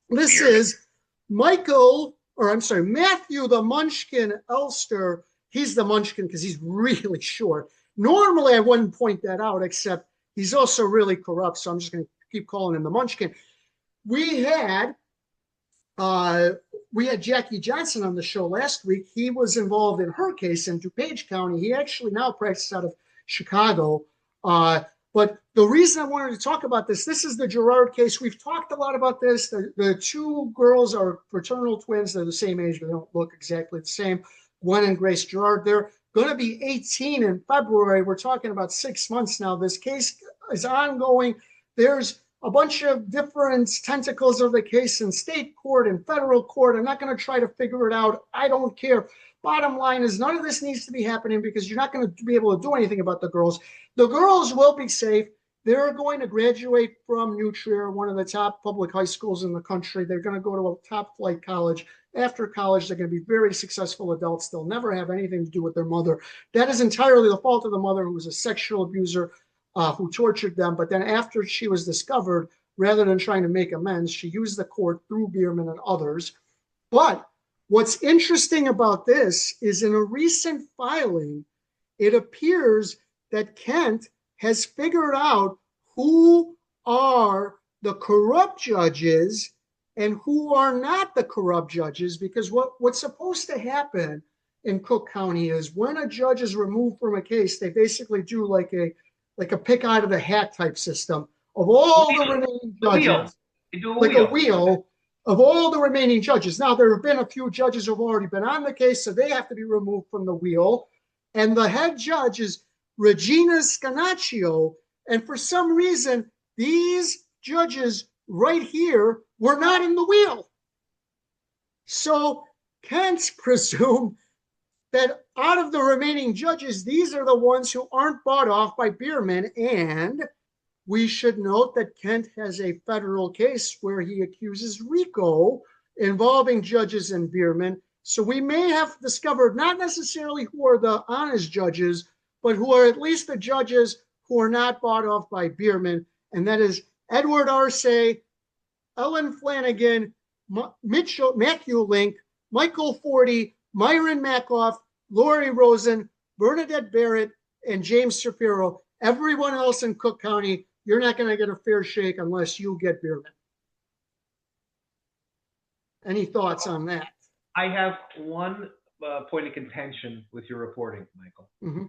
This is Matthew the Munchkin Elster. He's the Munchkin because he's really short. Normally, I wouldn't point that out, except he's also really corrupt, so I'm just going to keep calling him the Munchkin. We had Jackie Johnson on the show last week. He was involved in her case in DuPage County. He actually now practices out of Chicago. But the reason I wanted to talk about this is the Gerard case. We've talked a lot about this. The two girls are fraternal twins. They're the same age, but they don't look exactly the same. Gwen and Grace Gerard. They're going to be 18 in February. We're talking about 6 months now. This case is ongoing. There's a bunch of different tentacles of the case in state court and federal court. I'm not going to try to figure it out. I don't care. Bottom line is none of this needs to be happening because you're not going to be able to do anything about the girls. The girls will be safe. They're going to graduate from New Trier, one of the top public high schools in the country. They're going to go to a top flight college. After college, they're going to be very successful adults. They'll never have anything to do with their mother. That is entirely the fault of the mother, who was a sexual abuser, who tortured them. But then after she was discovered, rather than trying to make amends, she used the court through Beermann and others. But what's interesting about this is in a recent filing, it appears that Kent has figured out who are the corrupt judges and who are not the corrupt judges, because what's supposed to happen in Cook County is when a judge is removed from a case, they basically do like a pick out of the hat type system of all the remaining judges, like a wheel of all the remaining judges. Now, there have been a few judges who have already been on the case, so they have to be removed from the wheel. And the head judge is Regina Scanaccio. And for some reason, these judges right here were not in the wheel. So Kent presumed that out of the remaining judges, these are the ones who aren't bought off by Beermann. And we should note that Kent has a federal case where he accuses RICO involving judges and Beermann. So we may have discovered not necessarily who are the honest judges, but who are at least the judges who are not bought off by Beermann. And that is Edward Arce, Ellen Flanagan, Matthew Link, Michael Forty, Myron Makoff, Lori Rosen, Bernadette Barrett, and James Shapiro. Everyone else in Cook County, you're not going to get a fair shake unless you get Beermann. Any thoughts on that? I have one point of contention with your reporting, Michael. Mm-hmm.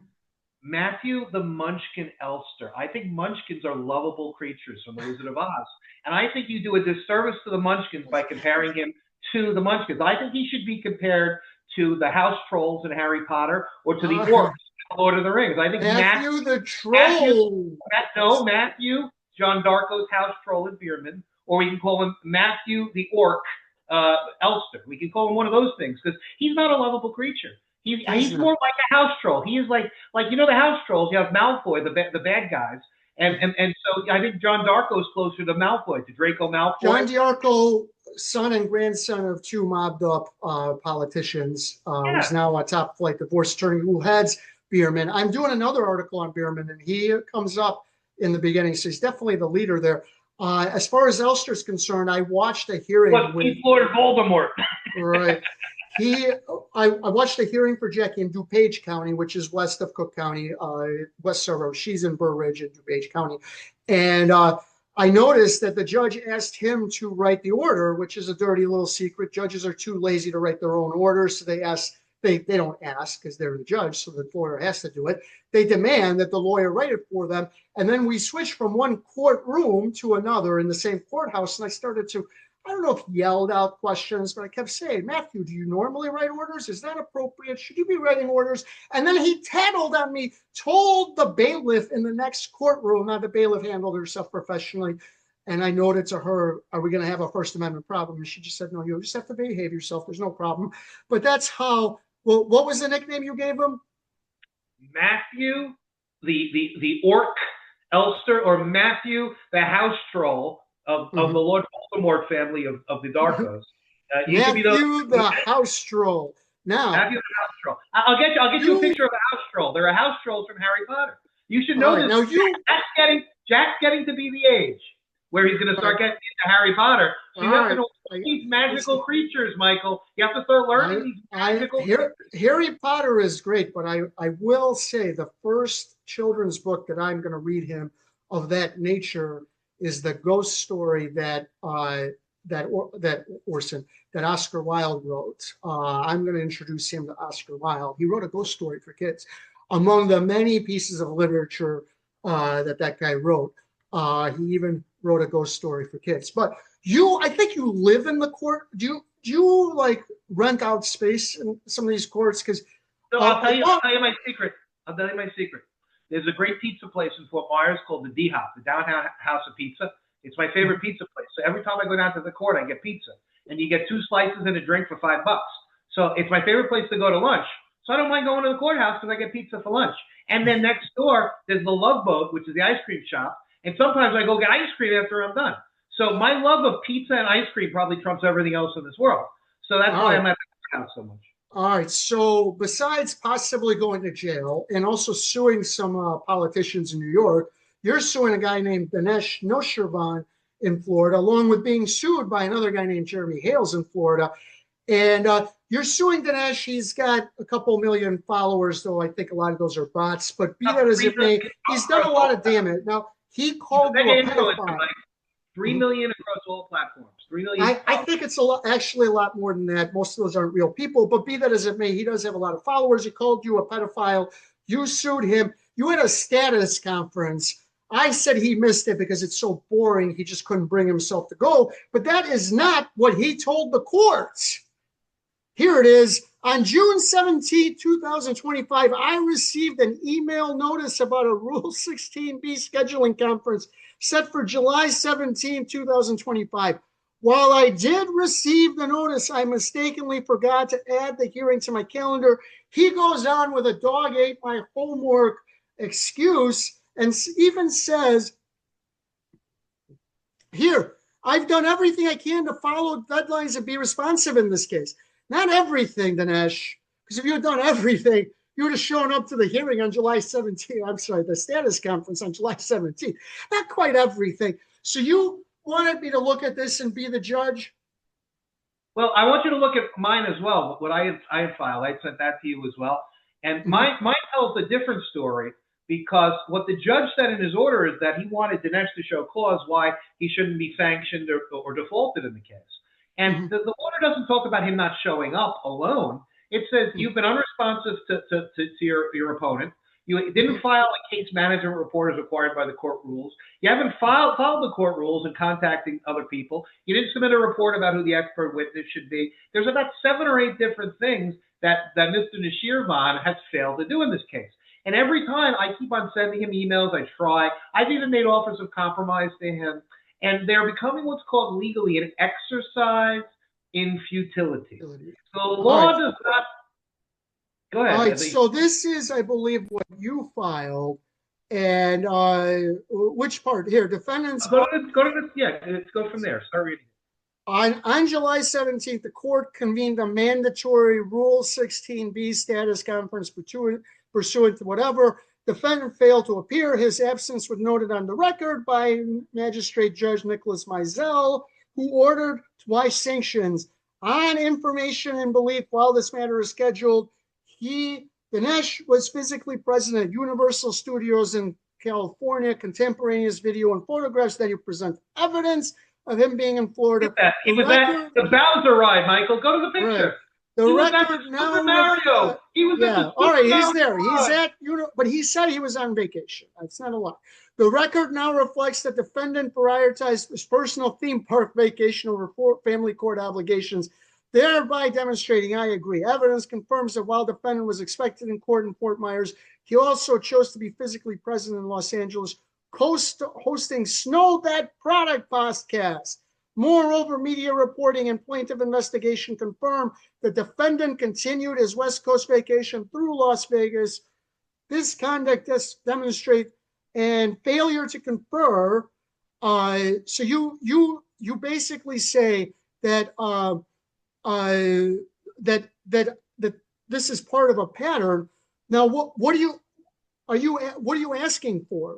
Matthew the Munchkin Elster. I think munchkins are lovable creatures from The Wizard of Oz. And I think you do a disservice to the munchkins by comparing him to the munchkins. I think he should be compared to the house trolls in Harry Potter or to the orcs in Lord of the Rings. I think Matthew the troll. Matthew, John Darko's house troll in Beermann, or we can call him Matthew the orc Elster. We can call him one of those things because he's not a lovable creature. He's more like a house troll. He is like the house trolls. You have Malfoy, the bad guys, and so I think John Darko is closer to Malfoy, to Draco Malfoy. John Darko, son and grandson of two mobbed up politicians, who's now a top flight divorce attorney who heads Beermann. I'm doing another article on Beermann, and he comes up in the beginning, so he's definitely the leader there. As far as Elster's concerned, I watched a hearing. He's Lord Voldemort. Right. I watched a hearing for Jackie in DuPage County, which is west of Cook County, West Surrey. She's in Burr Ridge in DuPage County. And I noticed that the judge asked him to write the order, which is a dirty little secret. Judges are too lazy to write their own orders, so they don't ask because they're the judge, so the lawyer has to do it. They demand that the lawyer write it for them. And then we switched from one courtroom to another in the same courthouse, and I started to, I don't know if yelled out questions, but I kept saying, Matthew, do you normally write orders? Is that appropriate? Should you be writing orders? And then he tattled on me, told the bailiff in the next courtroom. Now the bailiff handled herself professionally. And I noted to her, are we going to have a First Amendment problem? And she just said, no, you just have to behave yourself. There's no problem. But that's how, well, what was the nickname you gave him? Matthew, the orc Elster, or Matthew, the house troll of the Lord Voldemort family of the Darkos. Matthew the house troll. Now, Matthew the house troll. I'll get you a picture of a house troll. There are house trolls from Harry Potter. You should know this. Now Jack's getting to be the age where he's going to start getting into Harry Potter. So you have to know these magical creatures, Michael. You have to start learning these magical creatures. Harry Potter is great, but I will say the first children's book that I'm going to read him of that nature is the ghost story that Oscar Wilde wrote. I'm going to introduce him to Oscar Wilde. He wrote a ghost story for kids. Among the many pieces of literature that guy wrote. He even wrote a ghost story for kids. But I think you live in the court. Do you like rent out space in some of these courts? Because So I'll tell you my secret. I'll tell you my secret. There's a great pizza place in Fort Myers called the D-Hop, the Downtown House of Pizza. It's my favorite pizza place. So every time I go down to the court, I get pizza, and you get 2 slices and a drink for $5. So it's my favorite place to go to lunch. So I don't mind going to the courthouse because I get pizza for lunch. And then next door, there's the Love Boat, which is the ice cream shop. And sometimes I go get ice cream after I'm done. So my love of pizza and ice cream probably trumps everything else in this world. So that's why I'm at the courthouse so much. All right. So besides possibly going to jail and also suing some politicians in New York, you're suing a guy named Dinesh Noshirvan in Florida, along with being sued by another guy named Jeremy Hales in Florida. And you're suing Dinesh. He's got a couple million followers, though I think a lot of those are bots. But be that as it may, he's done a lot of damage. Now, he called you a pedophile. 3 million across all platforms. 3 million. I think it's actually a lot more than that. Most of those aren't real people, but be that as it may, he does have a lot of followers. He called you a pedophile. You sued him. You had a status conference. I said he missed it because it's so boring. He just couldn't bring himself to go. But that is not what he told the courts. Here it is. On June 17, 2025, I received an email notice about a Rule 16b scheduling conference set for July 17, 2025. While I did receive the notice, I mistakenly forgot to add the hearing to my calendar. He goes on with a dog ate my homework excuse and even says, here, I've done everything I can to follow deadlines and be responsive in this case. Not everything, Dinesh, because if you had done everything, you would have shown up to the hearing on July 17th. I'm sorry, the status conference on July 17th. Not quite everything. So you wanted me to look at this and be the judge? Well, I want you to look at mine as well. What I had filed, I sent that to you as well. And mine tells a different story because what the judge said in his order is that he wanted Dinesh to show cause why he shouldn't be sanctioned or defaulted in the case. And the order doesn't talk about him not showing up alone. It says you've been unresponsive to your opponent. You didn't file a case management report as required by the court rules. You haven't followed the court rules in contacting other people. You didn't submit a report about who the expert witness should be. There's about 7 or 8 different things that Mr. Noshirvan has failed to do in this case. And every time I keep on sending him emails, I try. I've even made offers of compromise to him. And they're becoming what's called legally an exercise in futility. So the law does not. Go ahead. All right. So this is, I believe, what you filed, and which part here? Defendants. Let's go from there. Start reading. On July 17th, the court convened a mandatory Rule 16b status conference pursuant to whatever. Defendant failed to appear. His absence was noted on the record by Magistrate Judge Nicholas Mizell, who ordered twice sanctions on information and belief while this matter is scheduled. Dinesh was physically present at Universal Studios in California, contemporaneous video and photographs that you present evidence of him being in Florida. He was at the Bowser ride, Michael. Go to the picture. Right. The record now. Mario. He was at the all right, he's Mario there. ride. He's but he said he was on vacation. That's not a lie. The record now reflects that defendant prioritized his personal theme park vacation over family court obligations, thereby demonstrating, I agree. Evidence confirms that while defendant was expected in court in Fort Myers, he also chose to be physically present in Los Angeles, hosting Snow That Product podcast. Moreover, media reporting and plaintiff investigation confirmed the defendant continued his West Coast vacation through Las Vegas. This conduct demonstrates and failure to confer. So you basically say that that this is part of a pattern. Now, what are you asking for?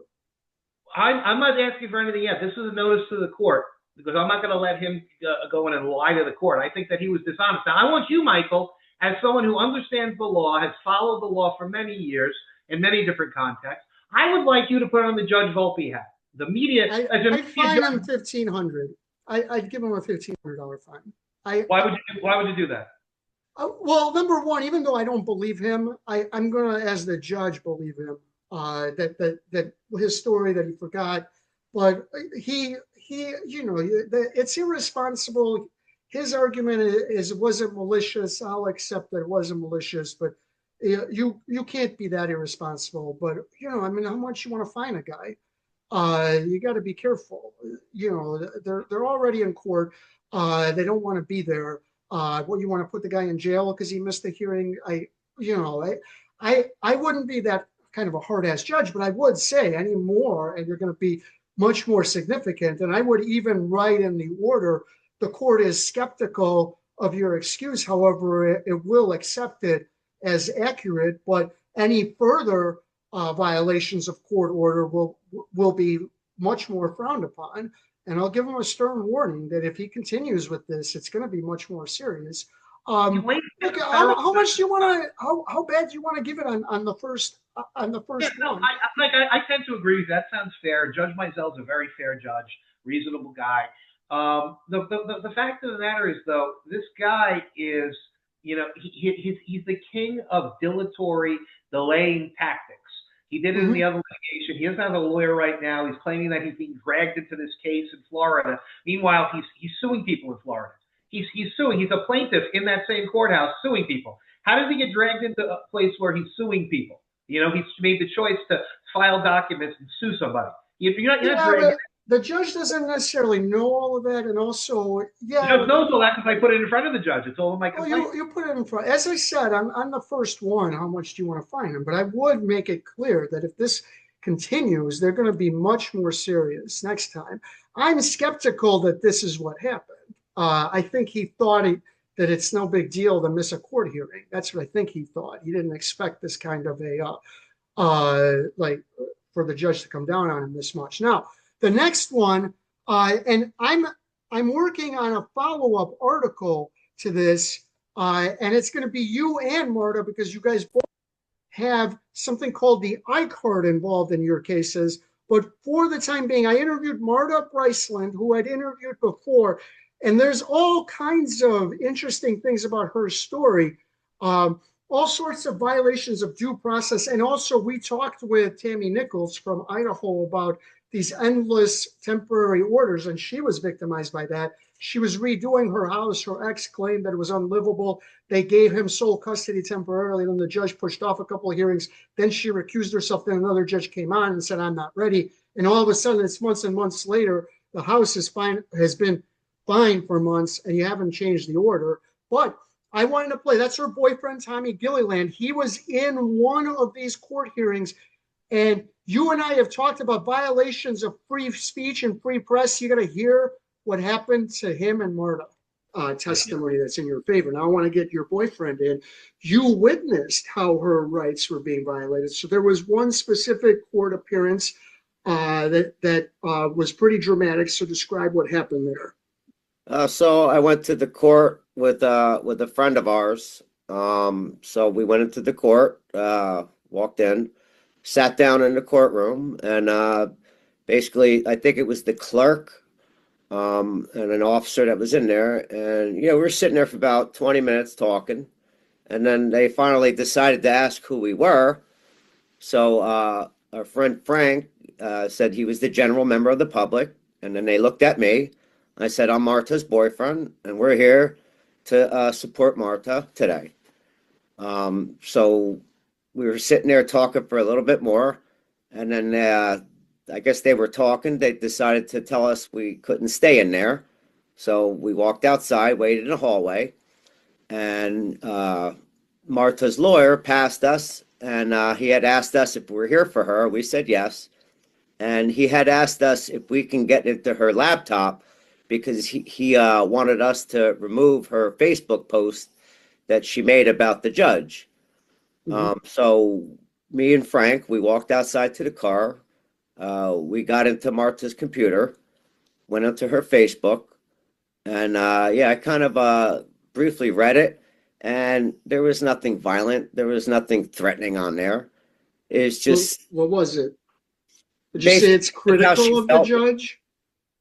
I'm not asking for anything yet. This is a notice to the court, because I'm not going to let him go in and lie to the court. I think that he was dishonest. Now, I want you, Michael, as someone who understands the law, has followed the law for many years in many different contexts, I would like you to put on the Judge Volpe hat. The media. I'd fine him $1,500. I'd give him a $1,500 fine. Why would you do that? Well, number one, even though I don't believe him, I'm going to, as the judge, believe him. that his story that he forgot, but he it's irresponsible. His argument is it wasn't malicious. I'll accept that it wasn't malicious, but you can't be that irresponsible. But I mean, how much you want to fine a guy? You got to be careful. They're already in court. They don't want to be there. What, you want to put the guy in jail because he missed the hearing? I wouldn't be that kind of a hard ass judge, but I would say any more, and you're going to be much more significant. And I would even write in the order, the court is skeptical of your excuse. However, it will accept it as accurate, but any further violations of court order will be much more frowned upon. And I'll give him a stern warning that if he continues with this, it's going to be much more serious. How much do you want to? How bad do you want to give it on the first? On the first one? I tend to agree. That sounds fair. Judge Meisel's a very fair judge, reasonable guy. The fact of the matter is, though, this guy is, he's the king of dilatory, delaying tactics. He did it in the other litigation. He doesn't have a lawyer right now. He's claiming that he's being dragged into this case in Florida. Meanwhile, he's suing people in Florida. He's suing. He's a plaintiff in that same courthouse suing people. How does he get dragged into a place where he's suing people? He's made the choice to file documents and sue somebody. You're not the judge doesn't necessarily know all of that, and also, the judge knows all that because I put it in front of the judge. It's all in my complaint. Well, you put it in front. As I said, on the first one, how much do you want to fine him? But I would make it clear that if this continues, they're going to be much more serious next time. I'm skeptical that this is what happened. I think he thought that it's no big deal to miss a court hearing. That's what I think he thought. He didn't expect this kind of for the judge to come down on him this much. Now, the next one, and I'm working on a follow-up article to this, and it's going to be you and Marta, because you guys both have something called the I-card involved in your cases. But for the time being, I interviewed Marta Bryceland, who I'd interviewed before, and there's all kinds of interesting things about her story, all sorts of violations of due process. And also we talked with Tammy Nichols from Idaho about these endless temporary orders, and she was victimized by that. She was redoing her house. Her ex claimed that it was unlivable. They gave him sole custody temporarily. Then the judge pushed off a couple of hearings. Then she recused herself. Then another judge came on and said, I'm not ready. And all of a sudden, it's months and months later, the house has been fine for months, and you haven't changed the order. But I wanted to play. That's her boyfriend, Tommy Gilliland. He was in one of these court hearings, and you and I have talked about violations of free speech and free press. You got to hear what happened to him and Marta. Testimony that's in your favor. Now I want to get your boyfriend in. You witnessed how her rights were being violated. So there was one specific court appearance that was pretty dramatic. So describe what happened there. So I went to the court with a friend of ours. So we went into the court, walked in, sat down in the courtroom, and basically, I think it was the clerk and an officer that was in there. And, we were sitting there for about 20 minutes talking. And then they finally decided to ask who we were. So our friend Frank said he was the general member of the public. And then they looked at me. I said, I'm Marta's boyfriend, and we're here to support Marta today. So we were sitting there talking for a little bit more, and then I guess they were talking. They decided to tell us we couldn't stay in there. So we walked outside, waited in the hallway, and Marta's lawyer passed us, and he had asked us if we were here for her. We said yes. And he had asked us if we can get into her laptop because he wanted us to remove her Facebook post that she made about the judge. So me and Frank, we walked outside to the car. We got into Marta's computer, went into her Facebook, and I kind of briefly read it, and there was nothing violent. There was nothing threatening on there. It's just... What was it? Would you say it's critical of the judge?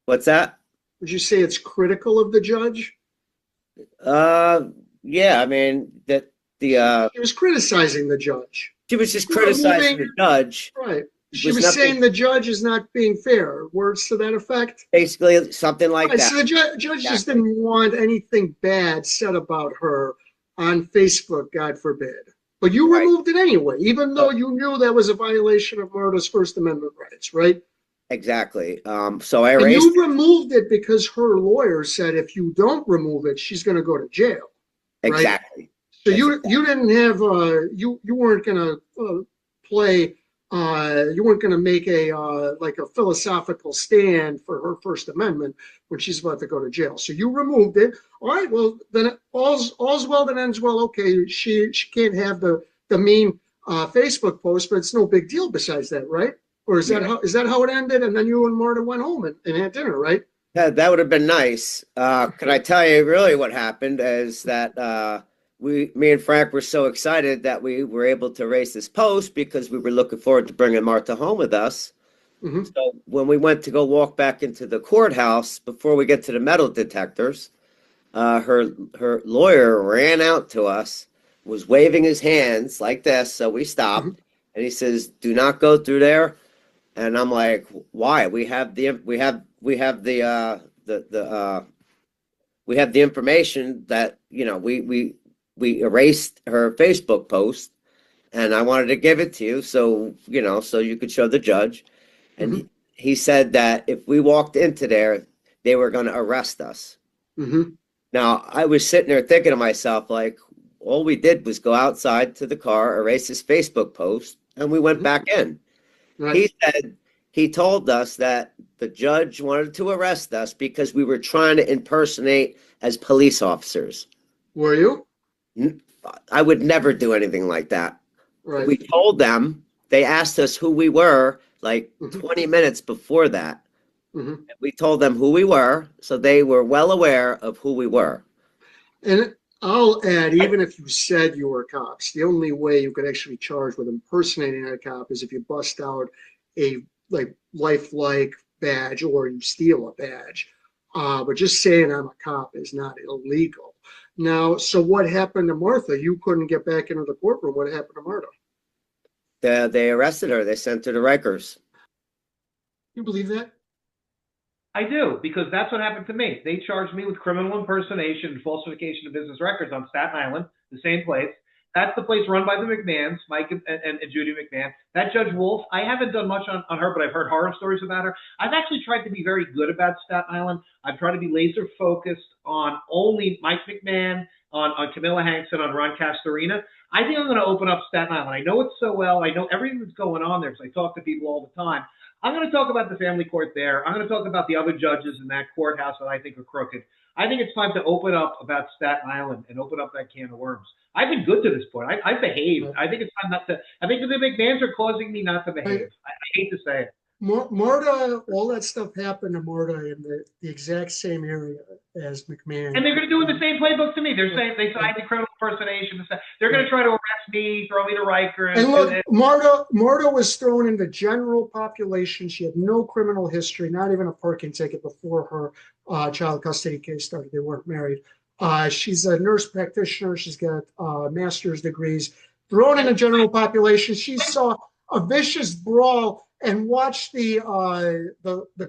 What's that? Would you say it's critical of the judge? Yeah, I mean, that the... He was criticizing the judge. She was just You were criticizing moving- the judge. Right. She was was nothing- saying the judge is not being fair. Words to that effect. Basically, something like Right, that. so the judge just didn't want anything bad said about her on Facebook, God forbid. But you Right. removed it anyway, even though you knew that was a violation of Marta's First Amendment rights, right? Exactly. So I And erased you removed it because her lawyer said if you don't remove it, she's going to go to jail. Right? exactly. So That's you didn't have you weren't going to play. You weren't going to make a like a philosophical stand for her First Amendment when she's about to go to jail. So you removed it. All right. Well, then all's well that ends well. Okay, she can't have the mean Facebook post, but it's no big deal. Besides that, right? Or is that how it ended? And then you and Marta went home and had dinner, right? Yeah, that would have been nice. Could I tell you really what happened is that me and Frank were so excited that we were able to erase this post because we were looking forward to bringing Martha home with us. Mm-hmm. So when we went to go walk back into the courthouse, before we get to the metal detectors, her lawyer ran out to us, was waving his hands like this. So we stopped, and he says, "Do not go through there." And I'm like, "Why? We have the information that we erased her Facebook post, and I wanted to give it to you so you could show the judge." And he said that if we walked into there, they were going to arrest us. Mm-hmm. Now, I was sitting there thinking to myself, like, all we did was go outside to the car, erase his Facebook post, and we went back in. Right. He told us that the judge wanted to arrest us because we were trying to impersonate as police officers. Were you? I would never do anything like that. Right. We told them, they asked us who we were like 20 minutes before that. Mm-hmm. We told them who we were, so they were well aware of who we were. And I'll add, even if you said you were cops, the only way you could actually be charged with impersonating a cop is if you bust out a lifelike badge or you steal a badge. But just saying I'm a cop is not illegal. Now, so what happened to Martha? You couldn't get back into the courtroom. What happened to Martha? They arrested her. They sent her to Rikers. You believe that? I do, because that's what happened to me. They charged me with criminal impersonation and falsification of business records on Staten Island, the same place. That's the place run by the McMahons, Mike and Judy McMahon. That Judge Wolf, I haven't done much on her, but I've heard horror stories about her. I've actually tried to be very good about Staten Island. I've tried to be laser focused on only Mike McMahon, on Camilla Hanks, and on Ron Castorina. I think I'm going to open up Staten Island. I know it so well. I know everything that's going on there because I talk to people all the time. I'm going to talk about the family court there. I'm going to talk about the other judges in that courthouse that I think are crooked. I think it's time to open up about Staten Island and open up that can of worms. I've been good to this point. I've behaved. I think it's time not to. I think the McMahons are causing me not to behave. I hate to say it. Marta, all that stuff happened to Marta in the exact same area as McMahon. And they're going to do in the same playbook to me. They're saying they signed the criminal impersonation. They're going to try to arrest me, throw me to Riker. And look, Marta was thrown in the general population. She had no criminal history, not even a parking ticket before her child custody case started. They weren't married. She's a nurse practitioner. She's got master's degrees. Thrown in the general population. She saw a vicious brawl and watched the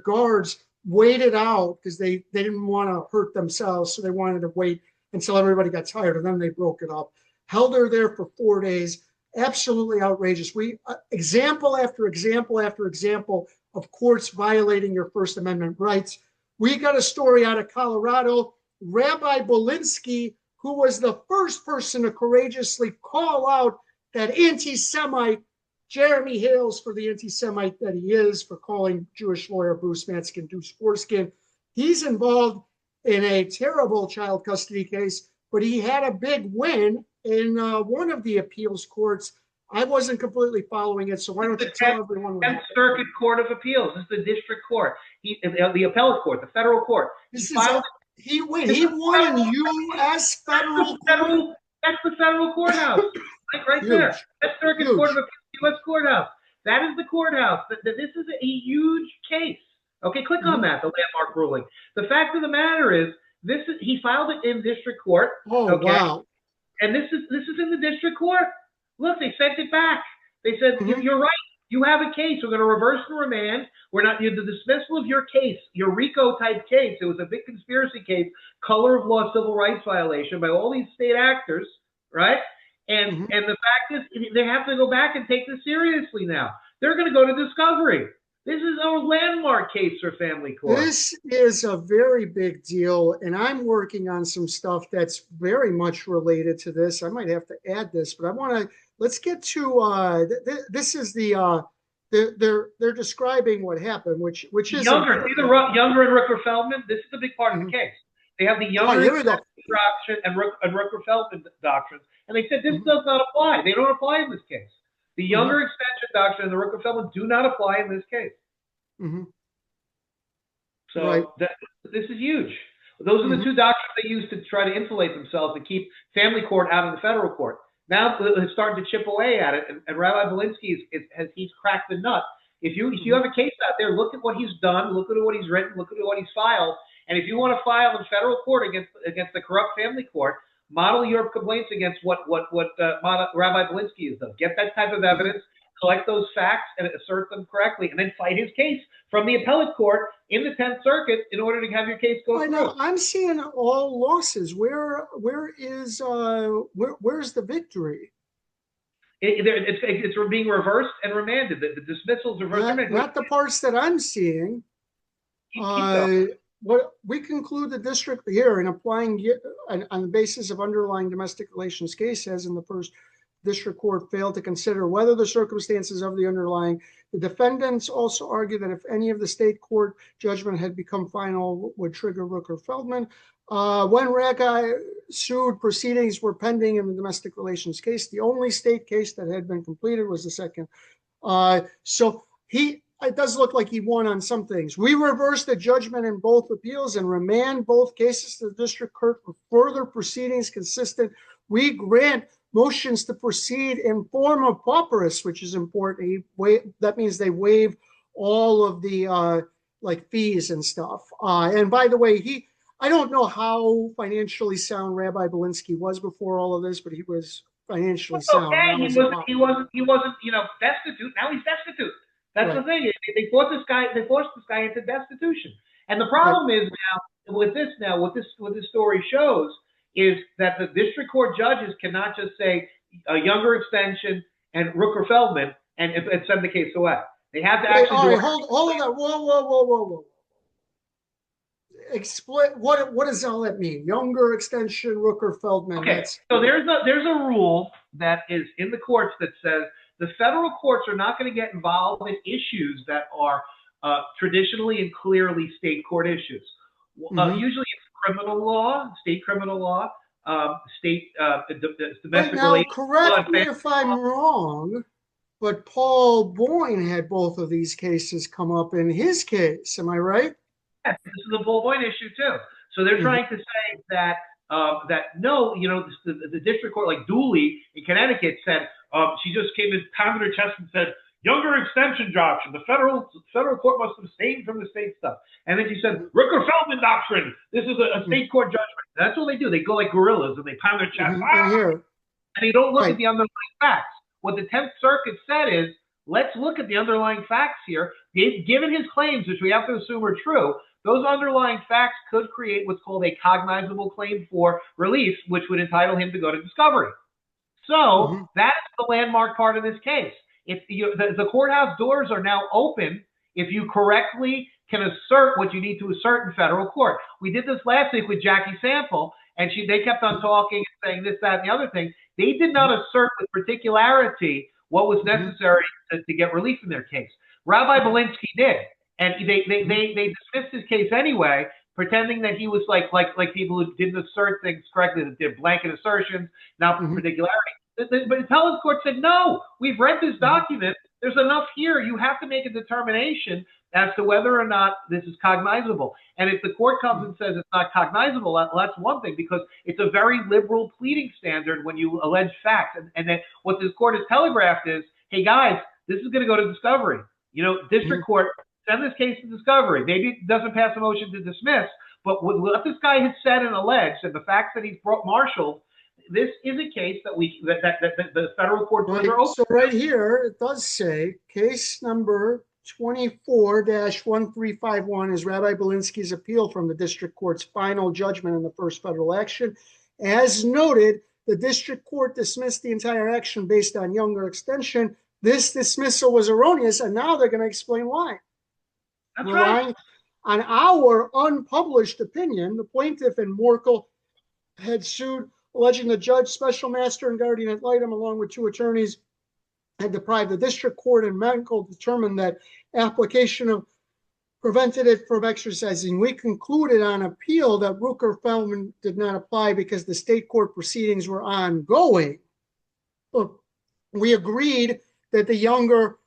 guards wait it out because they didn't want to hurt themselves, so they wanted to wait until everybody got tired, and then they broke it up. Held her there for 4 days. Absolutely outrageous. We example after example after example of courts violating your First Amendment rights. We got a story out of Colorado. Rabbi Belinsky, who was the first person to courageously call out that anti-Semite, Jeremy Hales, for the anti-Semite that he is, for calling Jewish lawyer Bruce Matzkin Deuce Foreskin. He's involved in a terrible child custody case, but he had a big win in one of the appeals courts. I wasn't completely following it, so why don't you tell everyone what happened? 10th Circuit Court of Appeals. This is the district court. The appellate court, the federal court. He won in U.S. federal court. That's the federal courthouse. right Huge. there. 10th Circuit Court of Huge. Appeals, U.S. courthouse. That is the courthouse. This is a huge case. Okay, click on that, the landmark ruling. The fact of the matter is, he filed it in district court. Oh, okay? wow. And this is in the district court. Look, they sent it back. They said, you're right. You have a case. We're going to reverse and remand. We're not the dismissal of your case, your RICO type case. It was a big conspiracy case, color of law, civil rights violation by all these state actors, right? And and the fact is, they have to go back and take this seriously now. They're going to go to discovery. This is a landmark case for family court. This is a very big deal, and I'm working on some stuff that's very much related to this. I might have to add this, but I want to let's get to this is they're describing what happened, which is Younger. See the Younger and Rooker-Feldman. This is the big part of the case. They have the Younger doctrine and Rooker-Feldman doctrines, and they said this does not apply. They don't apply in this case. The Younger extension doctrine and the Rooker-Feldman do not apply in this case. So this is huge. Those are the two doctrines they use to try to insulate themselves to keep family court out of the federal court. Now they're starting to chip away at it, and Rabbi Belinsky he's cracked the nut. If you have a case out there, look at what he's done, look at what he's written, look at what he's filed, and if you want to file in federal court against the corrupt family court, model your complaints against what Rabbi Belinsky has done. Get that type of evidence, collect those facts, and assert them correctly, and then fight his case from the appellate court in the 10th Circuit in order to have your case go through. Now, I'm seeing all losses. Where's the victory? It's being reversed and remanded. The dismissals reversed. Not the parts that I'm seeing. What we conclude the district here in applying on the basis of underlying domestic relations case as in the first district court failed to consider whether the circumstances of the underlying. The defendants also argue that if any of the state court judgment had become final would trigger Rooker-Feldman. When Rabbi sued, proceedings were pending in the domestic relations case. The only state case that had been completed was the second. So it does look like he won on some things. We reverse the judgment in both appeals and remand both cases to the district court for further proceedings consistent. We grant motions to proceed in form of pauperous, which is important. That means they waive all of the fees and stuff. And by the way, I don't know how financially sound Rabbi Belinsky was before all of this, but he was financially sound. Okay, he wasn't, destitute. Now he's destitute. That's the thing. They forced this guy into destitution. And the problem is what this story shows is that the district court judges cannot just say a Younger extension and Rooker-Feldman and send the case away. They have to actually hold on. Whoa. Explain what does all that mean? Younger extension, Rooker-Feldman. Okay, so there's a rule that is in the courts that says the federal courts are not going to get involved in issues that are traditionally and clearly state court issues. Usually it's criminal law, state criminal law, state domestic relations. Correct me if I'm wrong, but Paul Boyne had both of these cases come up in his case. Am I right? Yes, this is a Paul Boyne issue too. So they're trying to say that the district court, like Dooley in Connecticut, said she just came and pounded her chest and said, Younger extension doctrine. The federal court must abstain from the state stuff. And then she said, Rooker-Feldman doctrine. This is a state court judgment. That's what they do. They go like gorillas and they pound their chest. And they don't look at the underlying facts. What the 10th Circuit said is, let's look at the underlying facts here. Given his claims, which we have to assume are true, those underlying facts could create what's called a cognizable claim for relief, which would entitle him to go to discovery. So that's the landmark part of this case. The courthouse doors are now open if you correctly can assert what you need to assert in federal court. We did this last week with Jackie Sample, and they kept on talking and saying this, that, and the other thing. They did not assert with particularity what was necessary to get relief in their case. Rabbi Belinsky did, and they dismissed his case anyway, pretending that he was like people who didn't assert things correctly, that did blanket assertions, not with particularity. But the appellate court said, no, we've read this document. There's enough here. You have to make a determination as to whether or not this is cognizable. And if the court comes and says it's not cognizable, that's one thing, because it's a very liberal pleading standard when you allege facts. And then what this court has telegraphed is, hey, guys, this is going to go to discovery. District court, send this case to discovery. Maybe it doesn't pass a motion to dismiss, but what this guy has said and alleged and the facts that he's marshaled, this is a case that the federal court doors are open. So right here, it does say case number 24-1351 is Rabbi Belinsky's appeal from the district court's final judgment in the first federal action. As noted, the district court dismissed the entire action based on Younger extension. This dismissal was erroneous, and now they're going to explain why. That's Relying right. on our unpublished opinion, the plaintiff and Morkel had sued, alleging the judge, special master, and guardian ad litem, along with 2 attorneys, had deprived the district court, and Menkel determined that application of prevented it from exercising. We concluded on appeal that Rooker-Feldman did not apply because the state court proceedings were ongoing. Look, we agreed that the Younger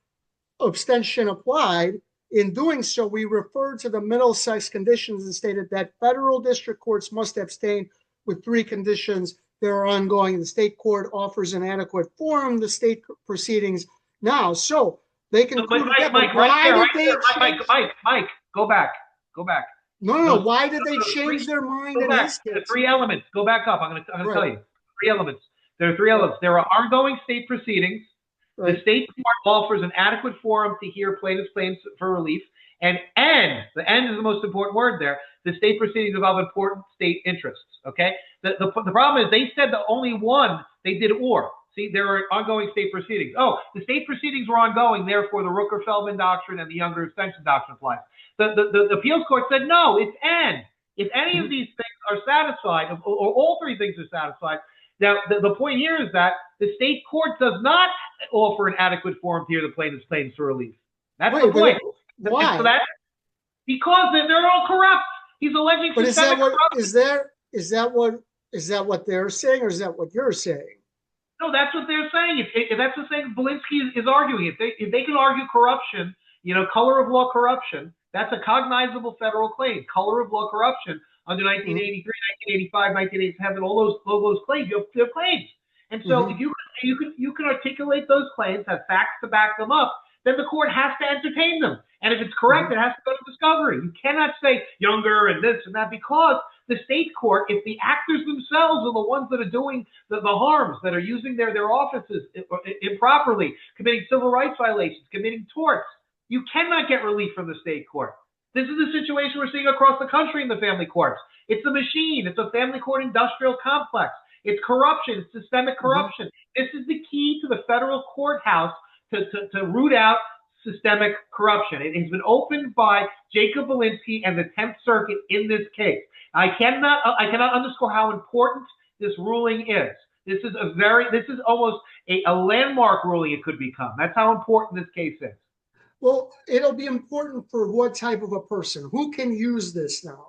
abstention applied. In doing so, we referred to the Middlesex conditions and stated that federal district courts must abstain with 3 conditions. They are ongoing. The state court offers an adequate forum, the state proceedings now. So they concluded that. Mike, go back. No. Why did they change their mind? Go back. The 3 elements. Go back up. I'm going to tell you. 3 elements. There are 3 elements. There are ongoing state proceedings. Right. The state court offers an adequate forum to hear plaintiffs' claims for relief. And the end is the most important word there. The state proceedings involve important state interests. Okay. The problem is they said the only one they did or. See, there are ongoing state proceedings. Oh, the state proceedings were ongoing, therefore the Rooker-Feldman doctrine and the Younger extension doctrine applies. The appeals court said no, it's and. If any of these things are satisfied, or all 3 things are satisfied, now the point here is that the state court does not offer an adequate forum to hear the plaintiff's claims for relief. That's the point. Why? So because they're all corrupt. He's alleging systemic corruption. Is that what they're saying, or is that what you're saying? No, that's what they're saying. If that's the thing Belinsky is arguing. If they can argue corruption, color of law corruption, that's a cognizable federal claim. Color of law corruption under 1983, 1985, 1987, all those claims, you have claims. And so if you can articulate those claims, have facts to back them up, then the court has to entertain them. And if it's correct, it has to go to discovery. You cannot say Younger and this and that, because the state court, if the actors themselves are the ones that are doing the harms, that are using their offices improperly, committing civil rights violations, committing torts, you cannot get relief from the state court. This is the situation we're seeing across the country in the family courts. It's a machine. It's a family court industrial complex. It's corruption. It's systemic corruption. This is the key to the federal courthouse to root out systemic corruption. It has been opened by Jacob Belinsky and the 10th Circuit in this case. I cannot underscore how important this ruling is. This is almost a landmark ruling it could become. That's how important this case is. Well, it'll be important for what type of a person? Who can use this now?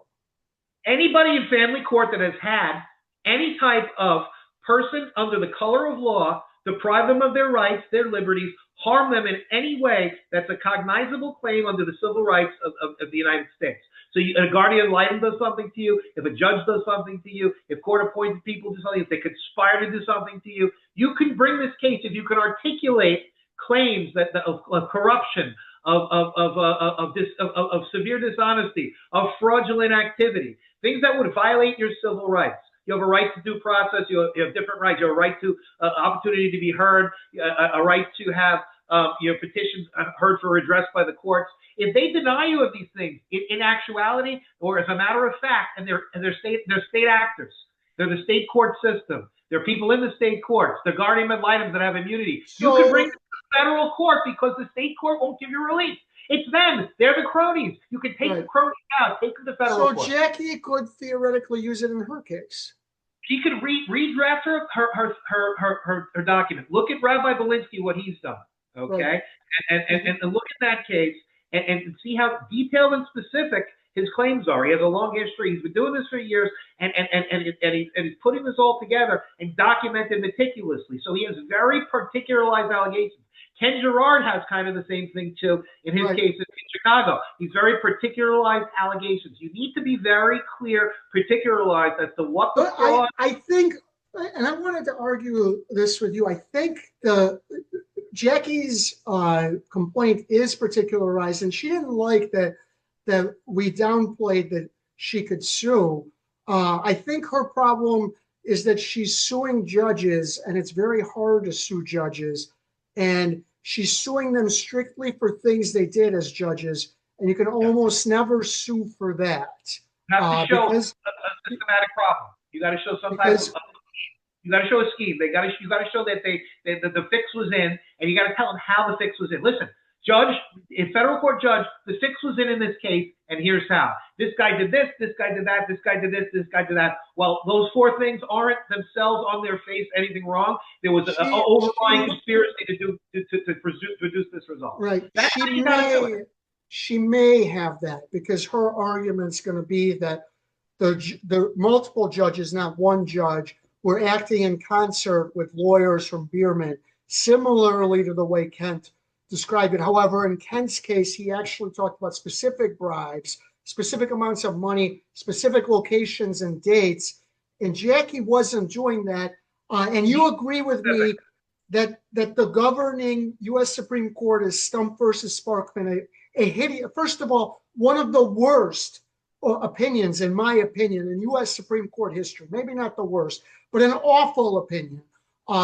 Anybody in family court that has had any type of person under the color of law deprive them of their rights, their liberties, harm them in any way, that's a cognizable claim under the civil rights of the United States. So a guardian ad litem does something to you, if a judge does something to you, if court-appointed people do something, if they conspire to do something to you, you can bring this case if you can articulate claims of corruption, of severe dishonesty, of fraudulent activity, things that would violate your civil rights. You have a right to due process. You have different rights. You have a right to opportunity to be heard, a right to have your petitions heard for redress by the courts. If they deny you of these things, in actuality, or as a matter of fact, and they're state actors, they're the state court system. They're people in the state courts. They're guardian ad litem that have immunity. You can bring them to the federal court because the state court won't give you relief. It's them. They're the cronies. You can take the cronies out, take them to federal court. So Jackie could theoretically use it in her case. She could redraft her document. Look at Rabbi Belinsky, what he's done, okay? Right. And look at that case and see how detailed and specific his claims are. He has a long history. He's been doing this for years, and he's putting this all together and documented meticulously. So he has very particularized allegations. Ken Gerard has kind of the same thing, too, in his case in Chicago. He's very particularized allegations. You need to be very clear, particularized as to what the fraud... I think, and I wanted to argue this with you, I think Jackie's complaint is particularized, and she didn't like that we downplayed that she could sue. I think her problem is that she's suing judges, and it's very hard to sue judges. And she's suing them strictly for things they did as judges, and you can almost never sue for that. You have to show because, a systematic problem. You got to show some type of. You got to show a scheme. You got to show that the fix was in, and you got to tell them how the fix was in. Listen, judge, a federal court judge, the fix was in this case, and here's how. This guy did this. This guy did that. This guy did this. This guy did that. Well, those four things aren't themselves on their face anything wrong. There was an overlying conspiracy to produce this result. Right. She may have that, because her argument's going to be that the multiple judges, not one judge, were acting in concert with lawyers from Beermann, similarly to the way Kent described it. However, in Kent's case, he actually talked about specific bribes, specific amounts of money, specific locations and dates. And Jackie wasn't doing that. And you agree with me that the governing U.S. Supreme Court is Stump versus Sparkman, a hideous, first of all, one of the worst opinions, in my opinion, in U.S. Supreme Court history. Maybe not the worst, but an awful opinion.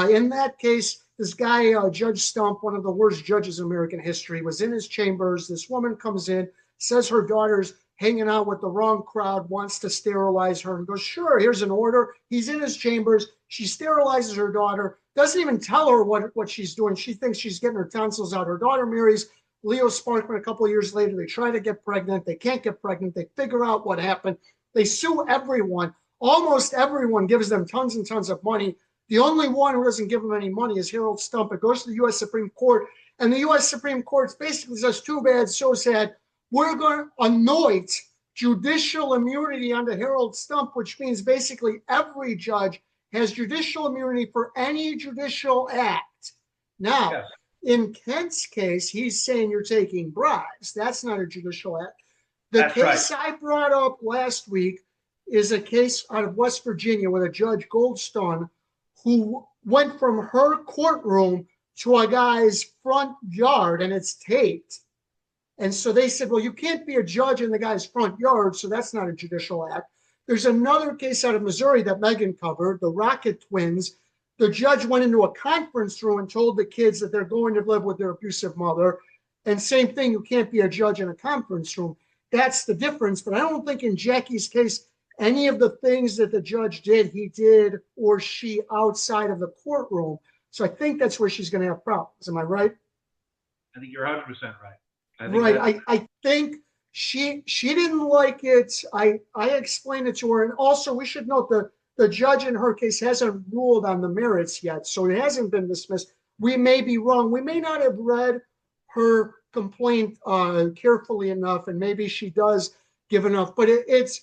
In that case, this guy, Judge Stump, one of the worst judges in American history, was in his chambers. This woman comes in, says her daughter's hanging out with the wrong crowd, wants to sterilize her, and goes, sure, here's an order. He's in his chambers. She sterilizes her daughter, doesn't even tell her what she's doing. She thinks she's getting her tonsils out. Her daughter marries Leo Sparkman a couple of years later. They try to get pregnant. They can't get pregnant. They figure out what happened. They sue everyone. Almost everyone gives them tons and tons of money. The only one who doesn't give them any money is Harold Stump. It goes to the U.S. Supreme Court, and the U.S. Supreme Court basically says, too bad, so sad. We're going to anoint judicial immunity under Harold Stump, which means basically every judge has judicial immunity for any judicial act. Now, yes. In Kent's case, he's saying you're taking bribes. That's not a judicial act. The case I brought up last week is a case out of West Virginia with a Judge Goldstone who went from her courtroom to a guy's front yard, and it's taped. And so they said, well, you can't be a judge in the guy's front yard, so that's not a judicial act. There's another case out of Missouri that Megan covered, the Rocket twins. The judge went into a conference room and told the kids that they're going to live with their abusive mother. And same thing, you can't be a judge in a conference room. That's the difference. But I don't think in Jackie's case, any of the things that the judge did, he did or she outside of the courtroom. So I think that's where she's going to have problems. Am I right? I think you're 100% right. Right. I think she didn't like it. I explained it to her. And also, we should note the judge in her case hasn't ruled on the merits yet, so it hasn't been dismissed. We may be wrong. We may not have read her complaint carefully enough, and maybe she does give enough, but it's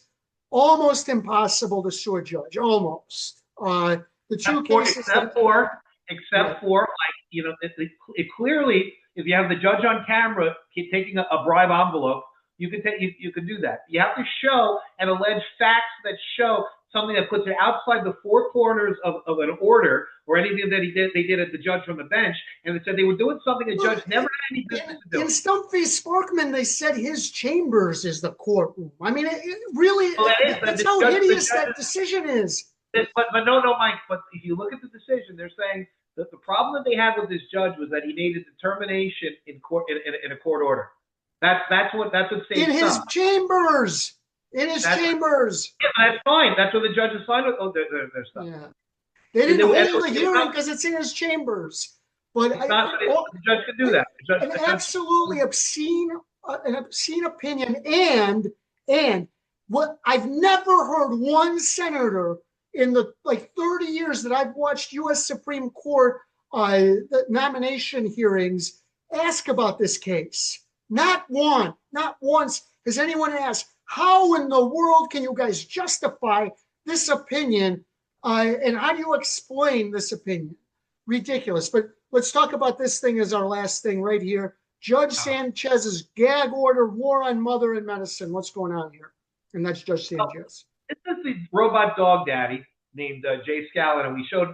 almost impossible to sue a judge, almost. The two cases. Except for, like, you know, it clearly, if you have the judge on camera taking a bribe envelope, you could do that. You have to show and allege facts that show something that puts it outside the four corners of an order or anything that they did at the judge from the bench, and they said they were doing something the judge never had any business to do. In Stump v. Sparkman, they said his chambers is the courtroom. I mean, it really, that's how hideous that decision is. But no, Mike, but if you look at the decision, they're saying that the problem that they had with this judge was that he made a determination in court in a court order. That's what saves in his chambers. In his chambers. Yeah, that's fine. That's what the judge is fine with. Oh, their stuff. Yeah. They didn't hold the hearing because it's in his chambers. But the judge could do that. An absolutely obscene opinion. And what I've never heard one senator in the 30 years that I've watched U.S. Supreme Court the nomination hearings ask about this case. Not one, not once has anyone asked, how in the world can you guys justify this opinion? And how do you explain this opinion? Ridiculous. But let's talk about this thing as our last thing right here. Judge Sanchez's gag order, war on mother and medicine. What's going on here? And that's Judge Sanchez. This is the robot dog daddy named Jay Scallon, and we showed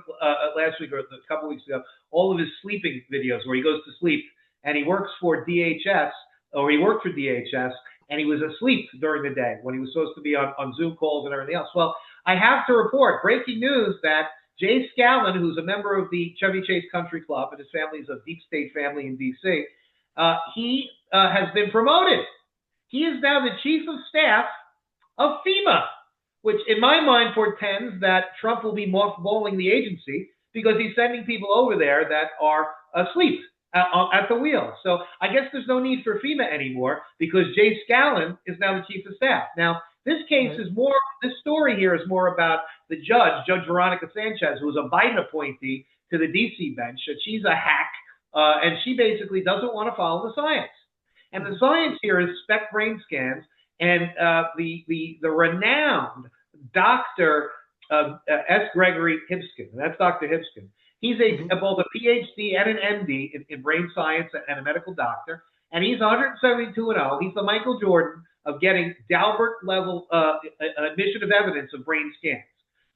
last week or a couple weeks ago all of his sleeping videos where he goes to sleep, and he works for DHS, or he worked for DHS, and he was asleep during the day when he was supposed to be on Zoom calls and everything else. Well, I have to report breaking news that Jay Scallon, who's a member of the Chevy Chase Country Club, and his family is a deep state family in D.C., he has been promoted. He is now the chief of staff of FEMA, which in my mind portends that Trump will be mothballing the agency because he's sending people over there that are asleep at the wheel. So I guess there's no need for FEMA anymore because Jay Scallon is now the chief of staff. Now, this case is more, this story here is more about the judge, Judge Veronica Sanchez, who was a Biden appointee to the D.C. bench. And she's a hack, and she basically doesn't want to follow the science. And the science here is SPECT brain scans, and the renowned Dr. S. Gregory Hibskin, and that's Dr. Hibskin. He's both a PhD and an MD in brain science and a medical doctor, and he's 172-0. He's the Michael Jordan of getting Daubert-level admission of evidence of brain scans.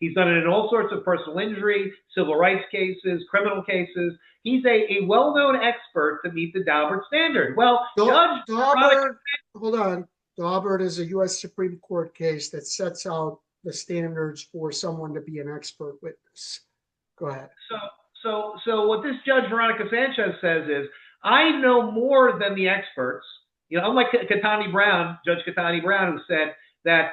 He's done it in all sorts of personal injury, civil rights cases, criminal cases. He's a well-known expert to meet the Daubert standard. Well, Daubert, hold on. Daubert is a U.S. Supreme Court case that sets out the standards for someone to be an expert witness. Go ahead. So what this Judge Veronica Sanchez says is, I know more than the experts. You know, unlike Katani Brown, Judge Katani Brown, who said that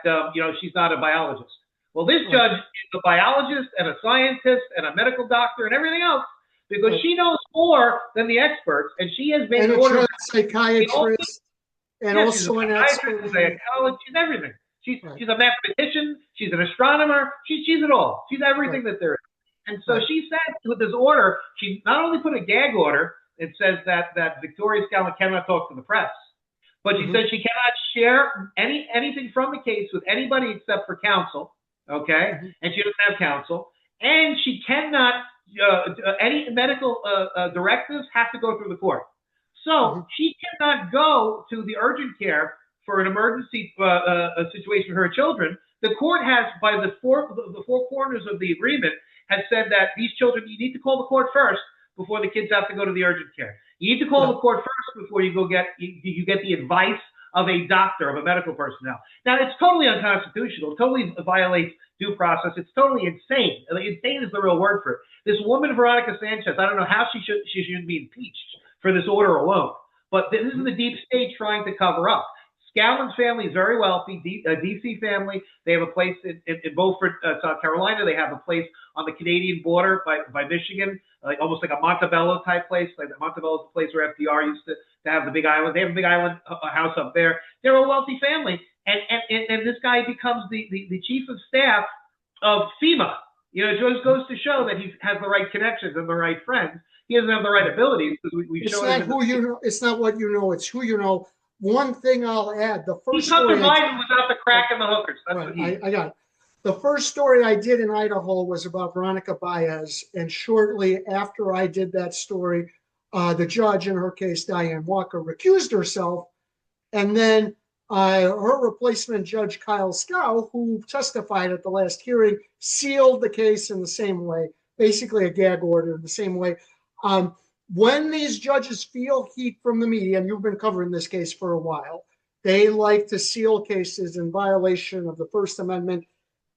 she's not a biologist. Well, this judge is a biologist and a scientist and a medical doctor and everything else because she knows more than the experts, and she has made a psychiatrist and also an expert. She's a psychologist. She's everything. She's a mathematician. She's an astronomer. She's it all. She's everything that there is. And so she said with this order, she not only put a gag order. It says that Victoria Scallon cannot talk to the press, but she said she cannot share anything from the case with anybody except for counsel. Okay, and she doesn't have counsel, and she cannot. Any medical directives have to go through the court. So she cannot go to the urgent care for an emergency situation for her children. The court has, by the four corners of the agreement, has said that these children, you need to call the court first before the kids have to go to the urgent care. You need to call the court first before you get the advice of a doctor, of a medical personnel. Now, it's totally unconstitutional. It totally violates due process. It's totally insane. Insane is the real word for it. This woman, Veronica Sanchez, I don't know how she shouldn't be impeached for this order alone. But this is the deep state trying to cover up. Scallon's family is very wealthy, a D.C. family. They have a place in Beaufort, South Carolina. They have a place on the Canadian border by Michigan, almost like a Montebello type place. Like Montebello is the place where FDR used to have the Big Island. They have a Big Island house up there. They're a wealthy family. And this guy becomes the chief of staff of FEMA. You know, it just goes to show that he has the right connections and the right friends. He doesn't have the right abilities because we've shown him. It's not who you know. It's not what you know. It's who you know. One thing I'll add: the first he comes to Biden without the crack and the hookers. That's what I got it. The first story I did in Idaho was about Veronica Baez, and shortly after I did that story, the judge, in her case, Diane Walker, recused herself, and then her replacement, Judge Kyle Scow, who testified at the last hearing, sealed the case in the same way, basically a gag order in the same way. When these judges feel heat from the media, and you've been covering this case for a while, they like to seal cases in violation of the First Amendment.